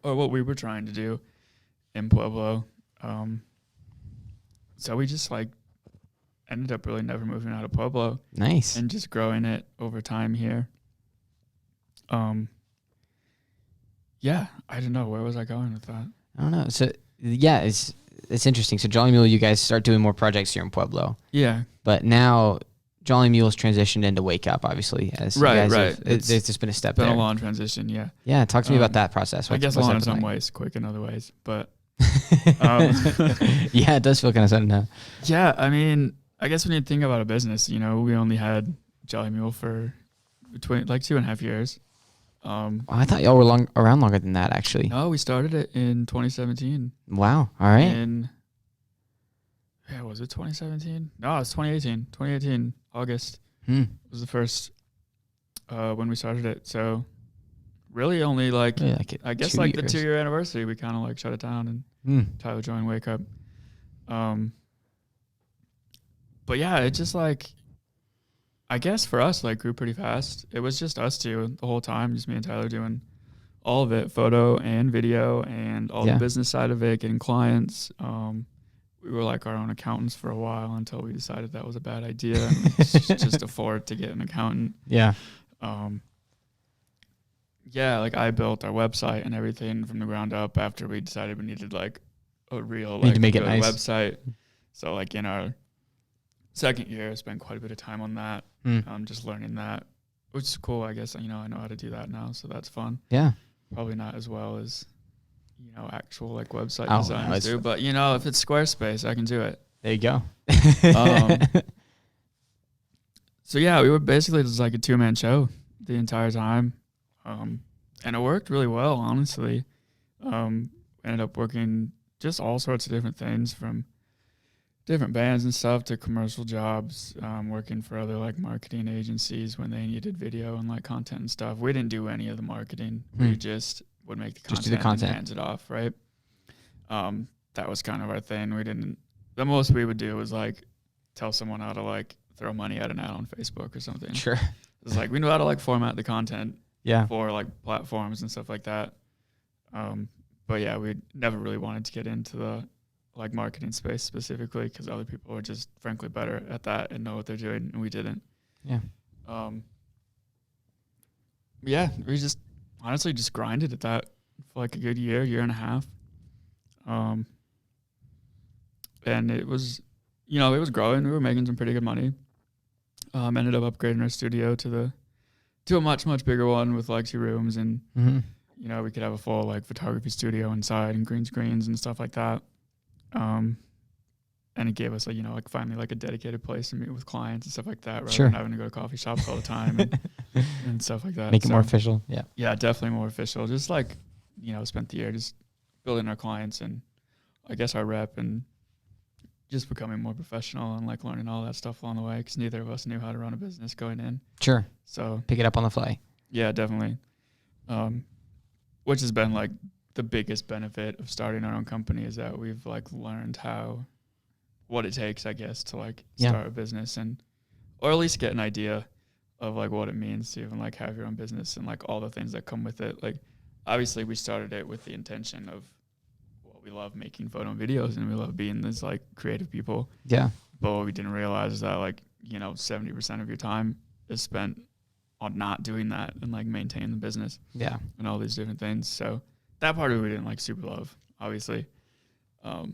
or what we were trying to do in Pueblo. So we just like ended up really never moving out of Pueblo. Nice. And just growing it over time here. Yeah, I don't know. Where was I going with that? I don't know. So yeah, it's interesting. So Jolly Mule, you guys start doing more projects here in Pueblo. Yeah. But now Jolly Mule's transitioned into Wake Up, obviously. As you guys have, there's just been a step there. Been a long transition, yeah. Yeah, talk to me about that process. I guess long in some ways, quick in other ways, but yeah, it does feel kind of sudden now. Yeah, I mean, I guess when you think about a business, we only had Jolly Mule for between like 2.5 years. I thought y'all were around longer than that, actually. No, we started it in 2017. Wow. All right. Was it 2017? No, it was 2018. 2018, August was the first when we started it. So really only like, I guess like the 2-year anniversary, we kind of like shut it down and Tyler joined Wake Up. But yeah, it just like, I guess for us, like grew pretty fast. It was just us two the whole time, just me and Tyler doing all of it, photo and video and all the business side of it, getting clients. We were like our own accountants for a while until we decided that was a bad idea and just afford to get an accountant. Yeah. Yeah, like I built our website and everything from the ground up after we decided we needed like a real Need to make it good nice website. So like in our second year, I spent quite a bit of time on that, just learning that, which is cool. I guess I know how to do that now, so that's fun. Yeah, probably not as well as actual like website designers do, but if it's Squarespace, I can do it. There you go. So yeah, we were basically just like a 2-man show the entire time, and it worked really well, honestly. Ended up working just all sorts of different things, from different bands and stuff to commercial jobs, working for other like marketing agencies when they needed video and like content and stuff. We didn't do any of the marketing. would make the content, just do the content, and hands it off, right? That was kind of our thing. The most we would do was like tell someone how to like throw money at an ad on Facebook or something. Sure. It's like we knew how to like format the content Yeah. for like platforms and stuff like that. But yeah, we never really wanted to get into the like marketing space specifically because other people were just frankly better at that and know what they're doing, and we didn't. Yeah. Yeah, we just honestly just grinded at that for like a good year and a half. And it was, it was growing. We were making some pretty good money. Ended up upgrading our studio to a much, much bigger one with like 2 rooms, and we could have a full like photography studio inside and green screens and stuff like that. And it gave us like finally like a dedicated place to meet with clients and stuff like that, rather than having to go to coffee shops all the time and stuff like that. Make it more official. Yeah. Yeah, definitely more official. Just like, spent the year just building our clients and I guess our rep and just becoming more professional and like learning all that stuff along the way, because neither of us knew how to run a business going in. Sure. So pick it up on the fly. Yeah, definitely. Which has been like the biggest benefit of starting our own company, is that we've like learned what it takes, I guess, to like start a business, or at least get an idea of like what it means to even like have your own business and like all the things that come with it. Like obviously we started it with the intention of, we love making photo and videos and we love being these like creative people. Yeah. But what we didn't realize is that like, 70% of your time is spent on not doing that and like maintaining the business. Yeah. And all these different things. So that part of it we didn't like super love, obviously. But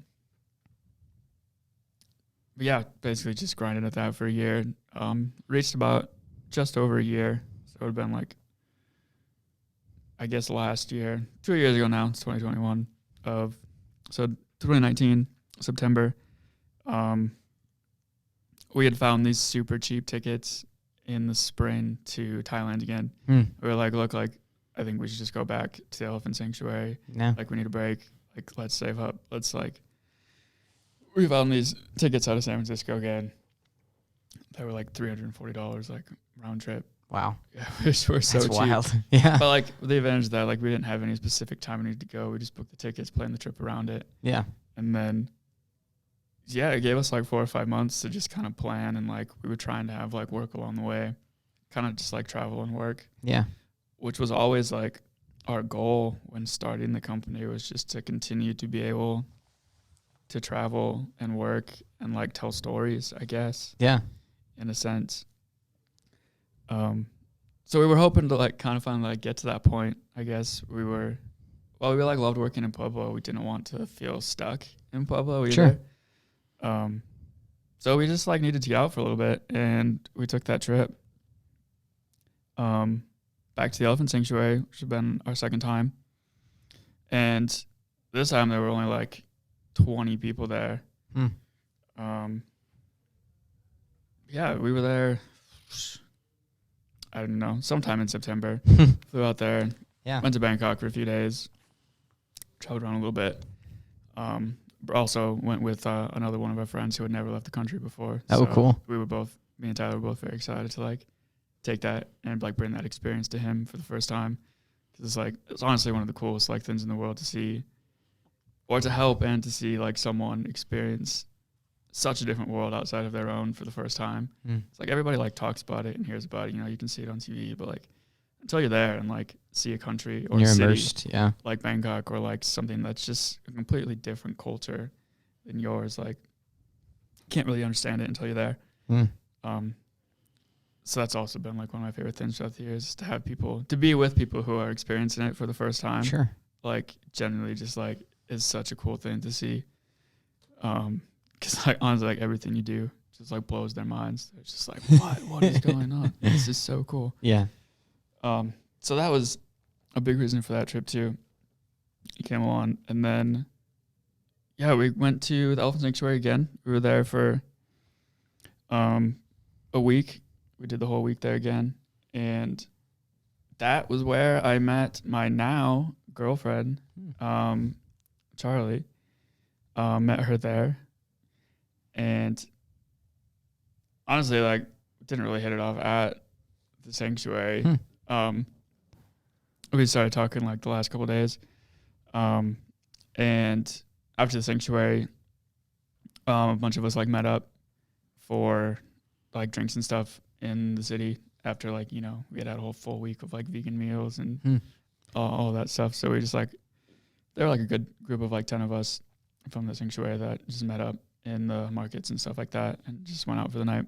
yeah, basically just grinded at that for a year. Reached about just over a year. So it would have been like, I guess last year, 2 years ago now, it's 2021 so 2019, September, we had found these super cheap tickets in the spring to Thailand again. We were like, look, like, I think we should just go back to the elephant sanctuary. Yeah. Like, we need a break. Like, let's save up. We found these tickets out of San Francisco again. They were like $340, like, round trip. Wow. Yeah, which were so That's cheap. wild. Yeah. But like the advantage of that, like we didn't have any specific time we needed to go. We just booked the tickets, planned the trip around it. Yeah. And then, it gave us like 4 or 5 months to just kind of plan, and like we were trying to have like work along the way, kind of just like travel and work. Yeah. Which was always like our goal when starting the company, was just to continue to be able to travel and work and like tell stories, I guess. Yeah. In a sense. So we were hoping to like kind of finally like get to that point. I guess we like loved working in Pueblo. We didn't want to feel stuck in Pueblo either. Sure. So we just like needed to get out for a little bit, and we took that trip back to the elephant sanctuary, which had been our second time. And this time there were only like 20 people there. Yeah, we were there, I don't know, sometime in September. Flew out there. Yeah. Went to Bangkok for a few days. Traveled around a little bit. Also went with another one of our friends who had never left the country before. Oh, cool. Me and Tyler were both very excited to like take that and like bring that experience to him for the first time. Because it's honestly one of the coolest like things in the world to see, or to help and to see like someone experience such a different world outside of their own for the first time. It's like everybody like talks about it and hears about it. You can see it on TV, but like until you're there and like see a country or you're a city immersed, like Bangkok, or like something that's just a completely different culture than yours, like can't really understand it until you're there. So that's also been like one of my favorite things throughout the years, is to be with people who are experiencing it for the first time. Sure. Like generally just like is such a cool thing to see. Because like honestly, like everything you do just like blows their minds. They're just like, what is going on? This is so cool. Yeah. So that was a big reason for that trip too. It came along, and then we went to the elephant sanctuary again. We were there for a week. We did the whole week there again, and that was where I met my now girlfriend, Charlie. Met her there, and honestly, like, didn't really hit it off at the sanctuary. we started talking like the last couple of days. And after the sanctuary, a bunch of us like met up for like drinks and stuff in the city after like, you know, we had a whole full week of like vegan meals and all that stuff. So we just like, there were like a good group of like 10 of us from the sanctuary that just met up in the markets and stuff like that and just went out for the night.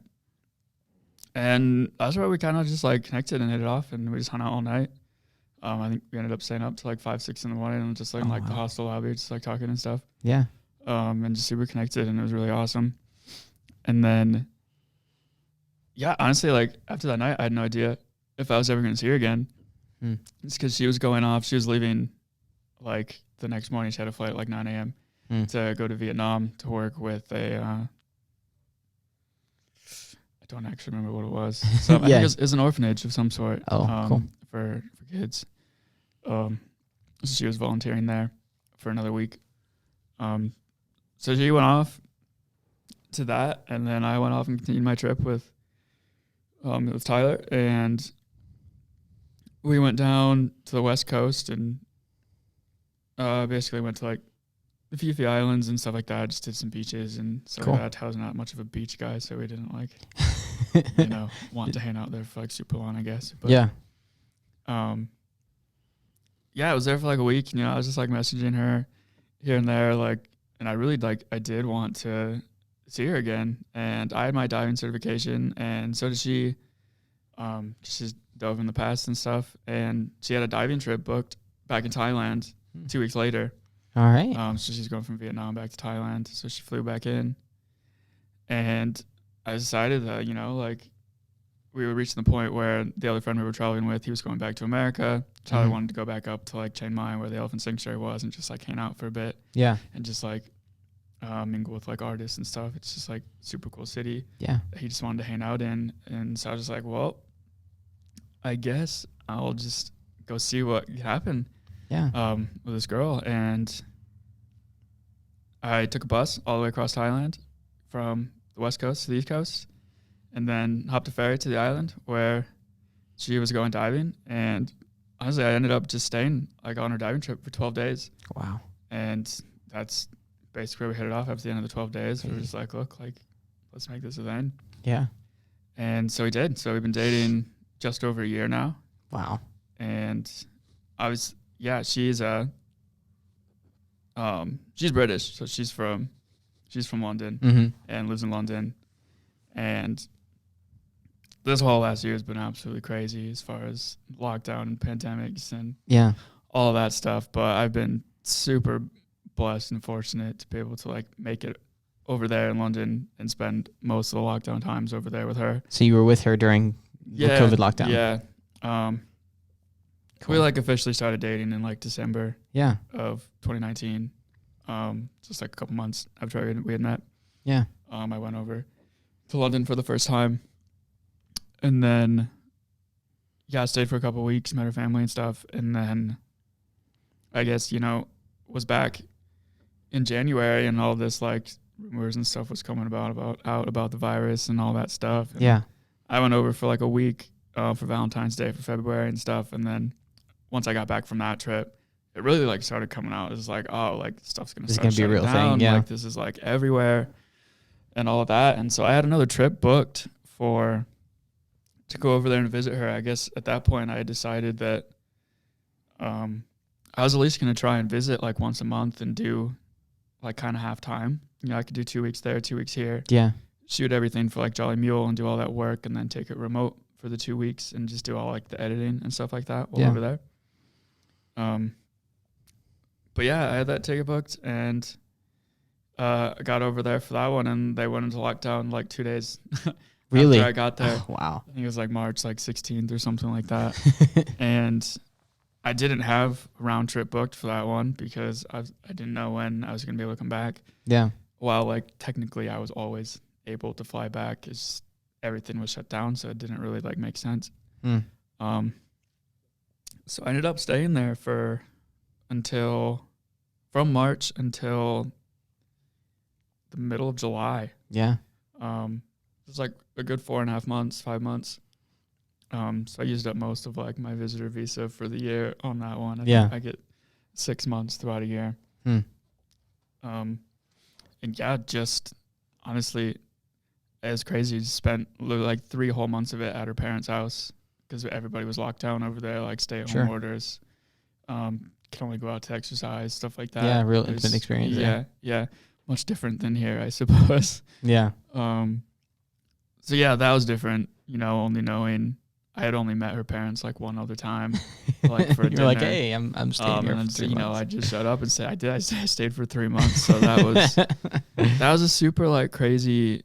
And that's where we kind of just like connected and hit it off, and we just hung out all night. I think we ended up staying up to like 5, 6 in the morning and just like in like the hostel lobby, just like talking and stuff. Yeah. And just super connected, and it was really awesome. And then, yeah, honestly, like after that night, I had no idea if I was ever going to see her again. It's because she was going off. She was leaving like the next morning. She had a flight at like 9 a.m. To go to Vietnam to work with a, I don't actually remember what it was. So I think it was an orphanage of some sort. Cool. For kids. So she was volunteering there for another week. So she went off to that, and then I went off and continued my trip with Tyler, and we went down to the West Coast and basically went to like the Fifi Islands and stuff like that. Just did some beaches and stuff like that. Tyler's not much of a beach guy, so we didn't like, you know, want to hang out there for like super long, I guess. But, yeah, I was there for like a week. You know, I was just like messaging her here and there, like, and I really I did want to see her again. And I had my diving certification, and so did she. She's dove in the past and stuff, and she had a diving trip booked back in Thailand 2 weeks later. All right. So she's going from Vietnam back to Thailand. So she flew back in, and I decided that, you know, like we were reaching the point where the other friend we were traveling with, he was going back to America. Tyler wanted to go back up to like Chiang Mai where the elephant sanctuary was and just like hang out for a bit. Yeah. And just like mingle with like artists and stuff. It's just like super cool city. Yeah. That he just wanted to hang out in. And so I was just like, well, I guess I'll just go see what can happen. Yeah. With this girl. And I took a bus all the way across Thailand from the West Coast to the East Coast, and then hopped a ferry to the island where she was going diving. And honestly, I ended up just staying like on her diving trip for 12 days. Wow. And that's basically where we hit it off after the end of the 12 days. We were just like, look, like, let's make this a thing. Yeah. And so we did. So we've been dating just over a year now. Wow. And she's British, so she's from London and lives in London. And this whole last year has been absolutely crazy as far as lockdown and pandemics and all of that stuff. But I've been super blessed and fortunate to be able to like make it over there in London and spend most of the lockdown times over there with her. So you were with her during the COVID lockdown? Yeah. Cool. We like officially started dating in like December of 2019. Just like a couple months after we had met. Yeah. I went over to London for the first time. And then, I stayed for a couple of weeks, met her family and stuff. And then I guess, you know, was back in January, and all this like rumors and stuff was coming about the virus and all that stuff. And I went over for like a week for Valentine's Day for February and stuff. And then once I got back from that trip, it really like started coming out. It was like, oh, like stuff's going to start shutting down. This is going to be a real thing. Yeah. Like this is like everywhere and all of that. And so I had another trip booked to go over there and visit her. I guess at that point I had decided that I was at least going to try and visit like once a month and do like kind of half time. You know, I could do 2 weeks there, 2 weeks here. Yeah. Shoot everything for like Jolly Mule and do all that work, and then take it remote for the 2 weeks and just do all like the editing and stuff like that while over there. But yeah, I had that ticket booked, and I got over there for that one, and they went into lockdown like 2 days really? after I got there. Oh, wow. I think it was like March like 16th or something like that. And I didn't have a round trip booked for that one because I didn't know when I was going to be able to come back. Yeah. While like technically I was always able to fly back, because everything was shut down, so it didn't really like make sense. So I ended up staying there from March until the middle of July. Yeah. It was like a good 4.5 months, 5 months. So I used up most of like my visitor visa for the year on that one. I Yeah. think I get 6 months throughout a year. Hmm. And yeah, just honestly, it was crazy. Spent like 3 whole months of it at her parents' house because everybody was locked down over there, like stay-at-home orders. Can only go out to exercise, stuff like that. Yeah, real intimate experience. Yeah. Much different than here, I suppose. Yeah. So yeah, that was different. You know, only knowing I had only met her parents like one other time, like for a dinner. You're like, hey, I'm staying here for 3 months. I just showed up and said I stayed for 3 months. So that was a super like crazy,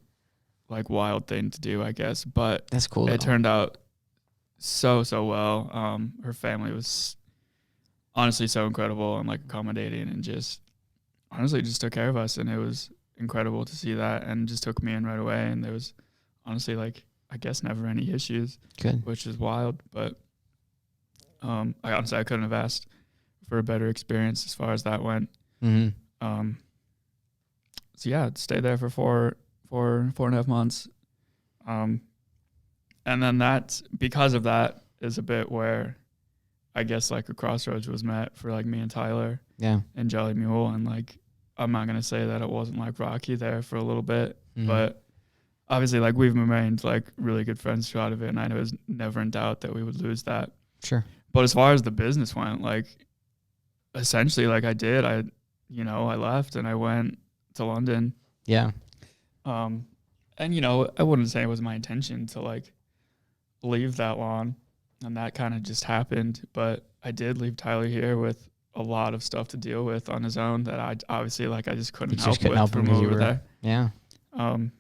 like wild thing to do, I guess. But that's cool. It turned out so well. Her family was honestly so incredible and like accommodating and just honestly just took care of us, and it was incredible to see that, and just took me in right away. And there was honestly like I guess never any issues. Good. Which is wild, but I couldn't have asked for a better experience as far as that went. Mm-hmm. So yeah, stayed there for four and a half months. And then that's because of that is a bit where I guess like a crossroads was met for like me and Tyler. Yeah. And Jolly Mule, and like I'm not gonna say that it wasn't like rocky there for a little bit, but obviously like we've remained like really good friends throughout of it, and I was never in doubt that we would lose that. Sure. But as far as the business went, like essentially like I left and I went to London. Yeah. And I wouldn't say it was my intention to like leave that long, and that kind of just happened, but I did leave Tyler here with a lot of stuff to deal with on his own that I obviously like I just couldn't help with from over there. Yeah.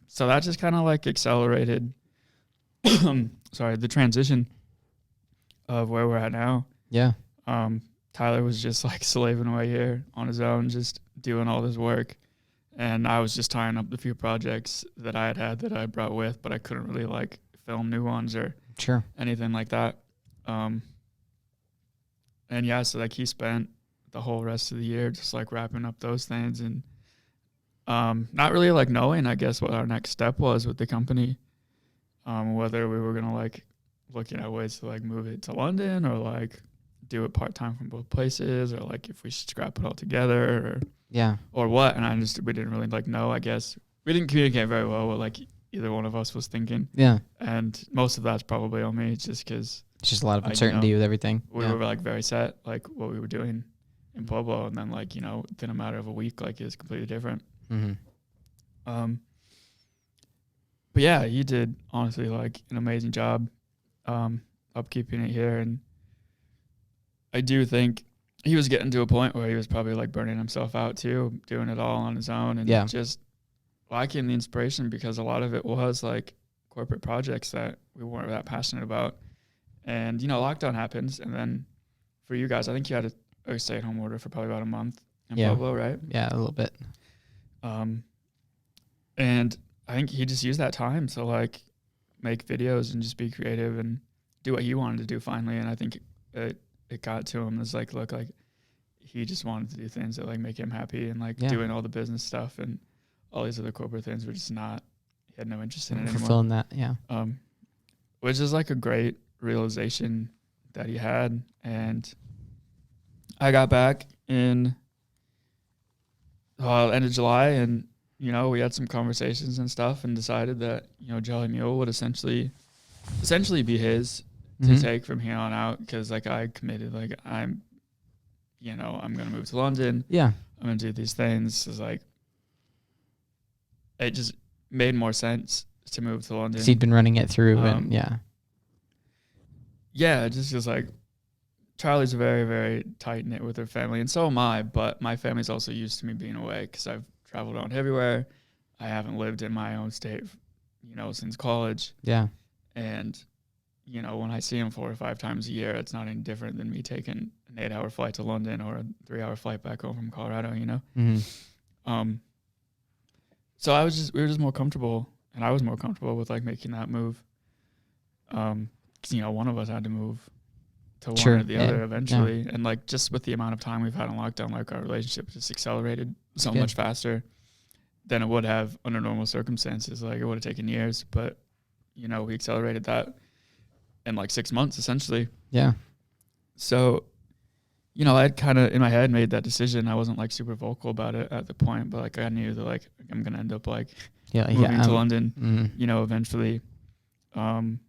So that just kind of like accelerated the transition of where we're at now. Yeah. Tyler was just like slaving away here on his own, just doing all this work. And I was just tying up the few projects that I had that I brought with, but I couldn't really like film new ones or anything like that. And yeah, so like he spent the whole rest of the year just like wrapping up those things, and not really like knowing, I guess, what our next step was with the company. Whether we were gonna like looking at ways to like move it to London or like do it part-time from both places, or like if we should scrap it all together or what. And we didn't really like know, I guess. We didn't communicate very well what like either one of us was thinking. Yeah. And most of that's probably on me, just because it's just a lot of uncertainty with everything. We were like very set, like what we were doing in Pueblo, and then like, within a matter of a week, like it's completely different. Mm-hmm. But yeah, he did honestly like an amazing job upkeeping it here, and I do think he was getting to a point where he was probably like burning himself out too, doing it all on his own, and just lacking the inspiration, because a lot of it was like corporate projects that we weren't that passionate about. And lockdown happens, and then for you guys, I think you had a stay-at-home order for probably about a month in Pueblo, right? Yeah, a little bit. And I think he just used that time to like make videos and just be creative and do what he wanted to do finally. And I think it got to him. It's like, look, like he just wanted to do things that like make him happy, and like doing all the business stuff and all these other corporate things were just not, he had no interest in it anymore. Fulfilling that, yeah. Which is like a great realization that he had. And I got back in end of July, and we had some conversations and stuff, and decided that Jolly Mule would essentially be his to take from here on out, because like I committed, like I'm gonna move to London. Yeah, I'm gonna do these things. It's like it just made more sense to move to London. 'Cause he'd been running it through, and it just was like, Charlie's very, very tight knit with her family, and so am I. But my family's also used to me being away, because I've traveled around everywhere. I haven't lived in my own state, since college. Yeah. And, when I see him 4 or 5 times a year, it's not any different than me taking an 8-hour flight to London or a 3-hour flight back home from Colorado, Mm-hmm. So we were just more comfortable, and I was more comfortable with like making that move. 'Cause, one of us had to move to one or the other eventually. Yeah. And like, just with the amount of time we've had on lockdown, like our relationship just accelerated so much faster than it would have under normal circumstances. Like it would have taken years, but we accelerated that. in like 6 months, essentially. Yeah. So, you know, I'd kind of in my head made that decision. I wasn't like super vocal about it at the point, but like I knew that like I'm gonna end up like moving to London, you know, eventually. And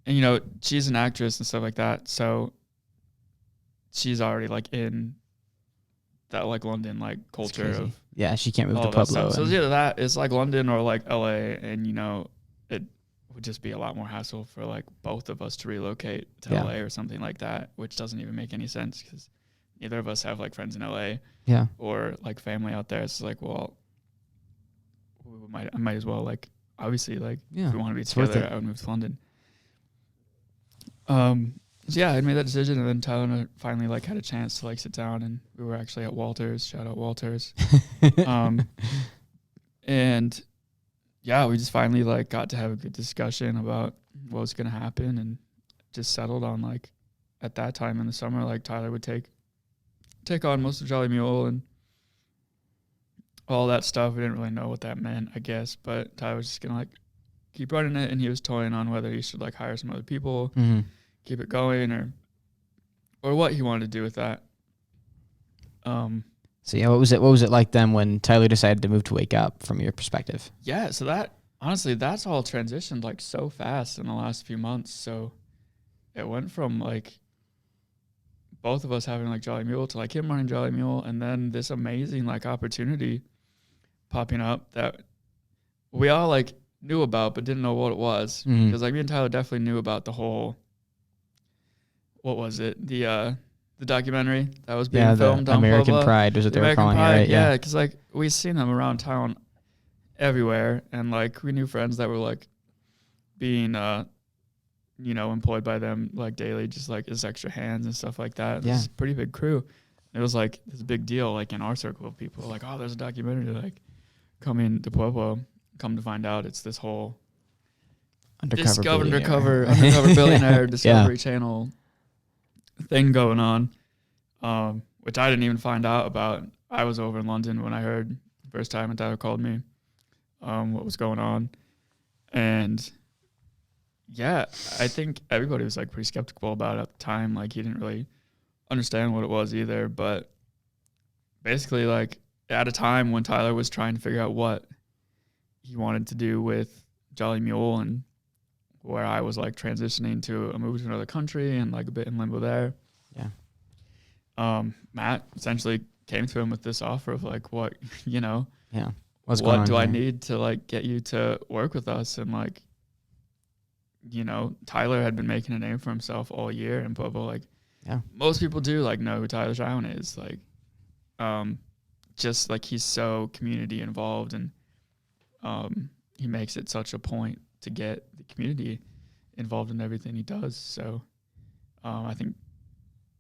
you know, she's an actress and stuff like that, so she's already like in that like London like culture of she can't move to Pueblo. So it's either that, it's like London or like LA, and you know, it would just be a lot more hassle for like both of us to relocate to LA or something like that, which doesn't even make any sense because neither of us have like friends in LA or like family out there. It's like, well, I might as well like obviously like if we want to be together, I would move to London. So yeah, I made that decision, and then Tyler and I finally like had a chance to like sit down, and we were actually at Walters. Shout out Walters. And yeah, we just finally like got to have a good discussion about what was gonna happen, and just settled on like at that time in the summer, like Tyler would take on most of Jolly Mule and all that stuff. We didn't really know what that meant, I guess, but Tyler was just gonna like keep running it, and he was toying on whether he should like hire some other people. Keep it going or what he wanted to do with that. So yeah, what was it like then when Tyler decided to move to Wake Up from your perspective? Yeah, so that honestly, that's all transitioned like so fast in the last few months. So it went from like both of us having like Jolly Mule to like him running Jolly Mule, and then this amazing like opportunity popping up that we all like knew about but didn't know what it was. Because like me and Tyler definitely knew about the whole, what was it? The documentary that was being filmed on American Pueblo. Pride was what they were calling it, right? Yeah, because like we've seen them around town everywhere, and like we knew friends that were like being you know, employed by them like daily, just like as extra hands and stuff like that. It's a pretty big crew. It was like this big deal like in our circle of people, like, oh, there's a documentary like coming to Pueblo. Come to find out it's this whole undercover billionaire Discovery Channel thing going on, which I didn't even find out about. I was over in London when I heard the first time, and Tyler called me what was going on. And yeah, I think everybody was like pretty skeptical about it at the time. Like he didn't really understand what it was either. But basically, like at a time when Tyler was trying to figure out what he wanted to do with Jolly Mule, and where I was like transitioning to a move to another country and like a bit in limbo there. Yeah. Matt essentially came to him with this offer of like, what, you know, what do I need to like get you to work with us? And like, you know, Tyler had been making a name for himself all year in Pueblo. Like most people do like know who Tyler Shown is. Like, just like he's so community involved, and he makes it such a point to get the community involved in everything he does. So I think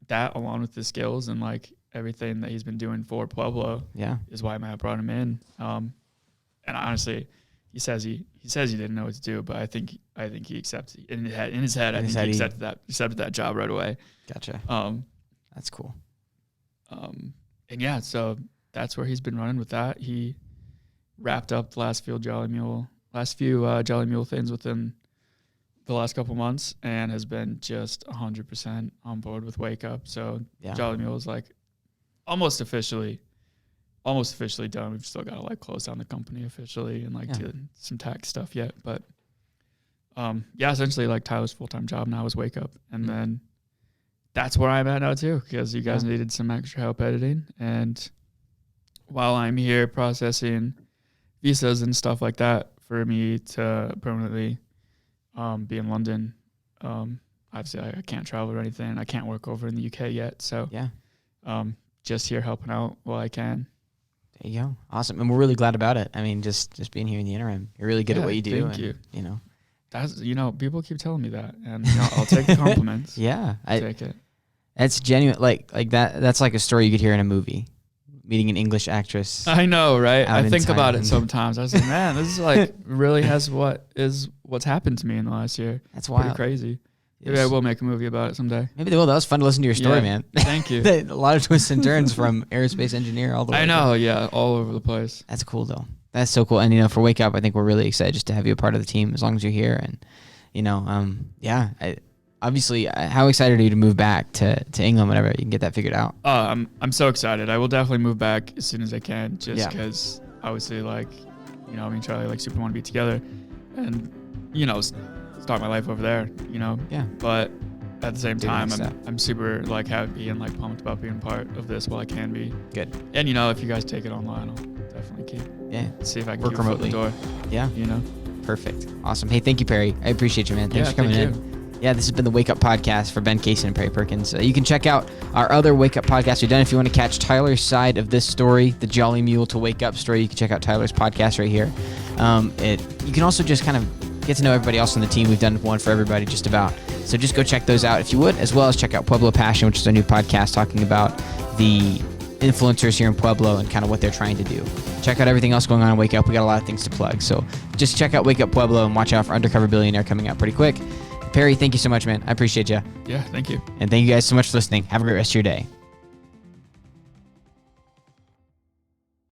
that, along with the skills and like everything that he's been doing for Pueblo, is why Matt brought him in. And honestly, he says he didn't know what to do, but I think he accepts it. In his head, I think he accepted that job right away. Gotcha. That's cool. And yeah, so that's where he's been running with that. He wrapped up the last few Jolly Mule things within the last couple months, and has been just 100% on board with Wake Up. So Jolly Mule is like almost officially done. We've still got to like close down the company officially and like do some tax stuff yet. But essentially like Tyler's full-time job now is Wake Up. And then that's where I'm at now too, because you guys needed some extra help editing. And while I'm here processing visas and stuff like that for me to permanently be in London, obviously I can't travel or anything. I can't work over in the UK yet. So just here helping out while I can. There you go. Awesome. And we're really glad about it. I mean, just being here in the interim. You're really good at what you do. Thank you. You know. That's, you know, people keep telling me that, and you know, I'll take the compliments. I take it. It's genuine. Like that. That's like a story you could hear in a movie. Meeting an English actress. I know, right? I think about it sometimes. I was like, man, this is like really has what's happened to me in the last year. That's wild. Pretty crazy. Maybe I will make a movie about it someday. Maybe they will. That was fun to listen to your story, man. Thank you. A lot of twists and turns from aerospace engineer all the way. I know, all over the place. That's cool, though. That's so cool. And, you know, for Wake Up, I think we're really excited just to have you a part of the team as long as you're here. And Obviously, how excited are you to move back to England whenever you can get that figured out? I'm so excited. I will definitely move back as soon as I can, just Yeah. because obviously, like, me and Charlie, like, super want to be together and, start my life over there, Yeah. But at the same Do the time, next step. I'm super, like, happy and, like, pumped about being part of this while I can be. Good. And, if you guys take it online, I'll definitely see if I can Work keep a foot in remotely. the door. Yeah. Perfect. Awesome. Hey, thank you, Perry. I appreciate you, man. Thanks for coming thank in. Yeah, this has been the Wake Up Podcast for Ben Cason and Perry Perkins. You can check out our other Wake Up podcasts we've done. If you want to catch Tyler's side of this story, the Jolly Mule to Wake Up story, you can check out Tyler's podcast right here. You can also just kind of get to know everybody else on the team. We've done one for everybody just about. So just go check those out if you would, as well as check out Pueblo Passion, which is a new podcast talking about the influencers here in Pueblo and kind of what they're trying to do. Check out everything else going on in Wake Up. We got a lot of things to plug. So just check out Wake Up Pueblo and watch out for Undercover Billionaire coming out pretty quick. Perry, thank you so much, man. I appreciate you. Yeah, thank you. And thank you guys so much for listening. Have a great rest of your day.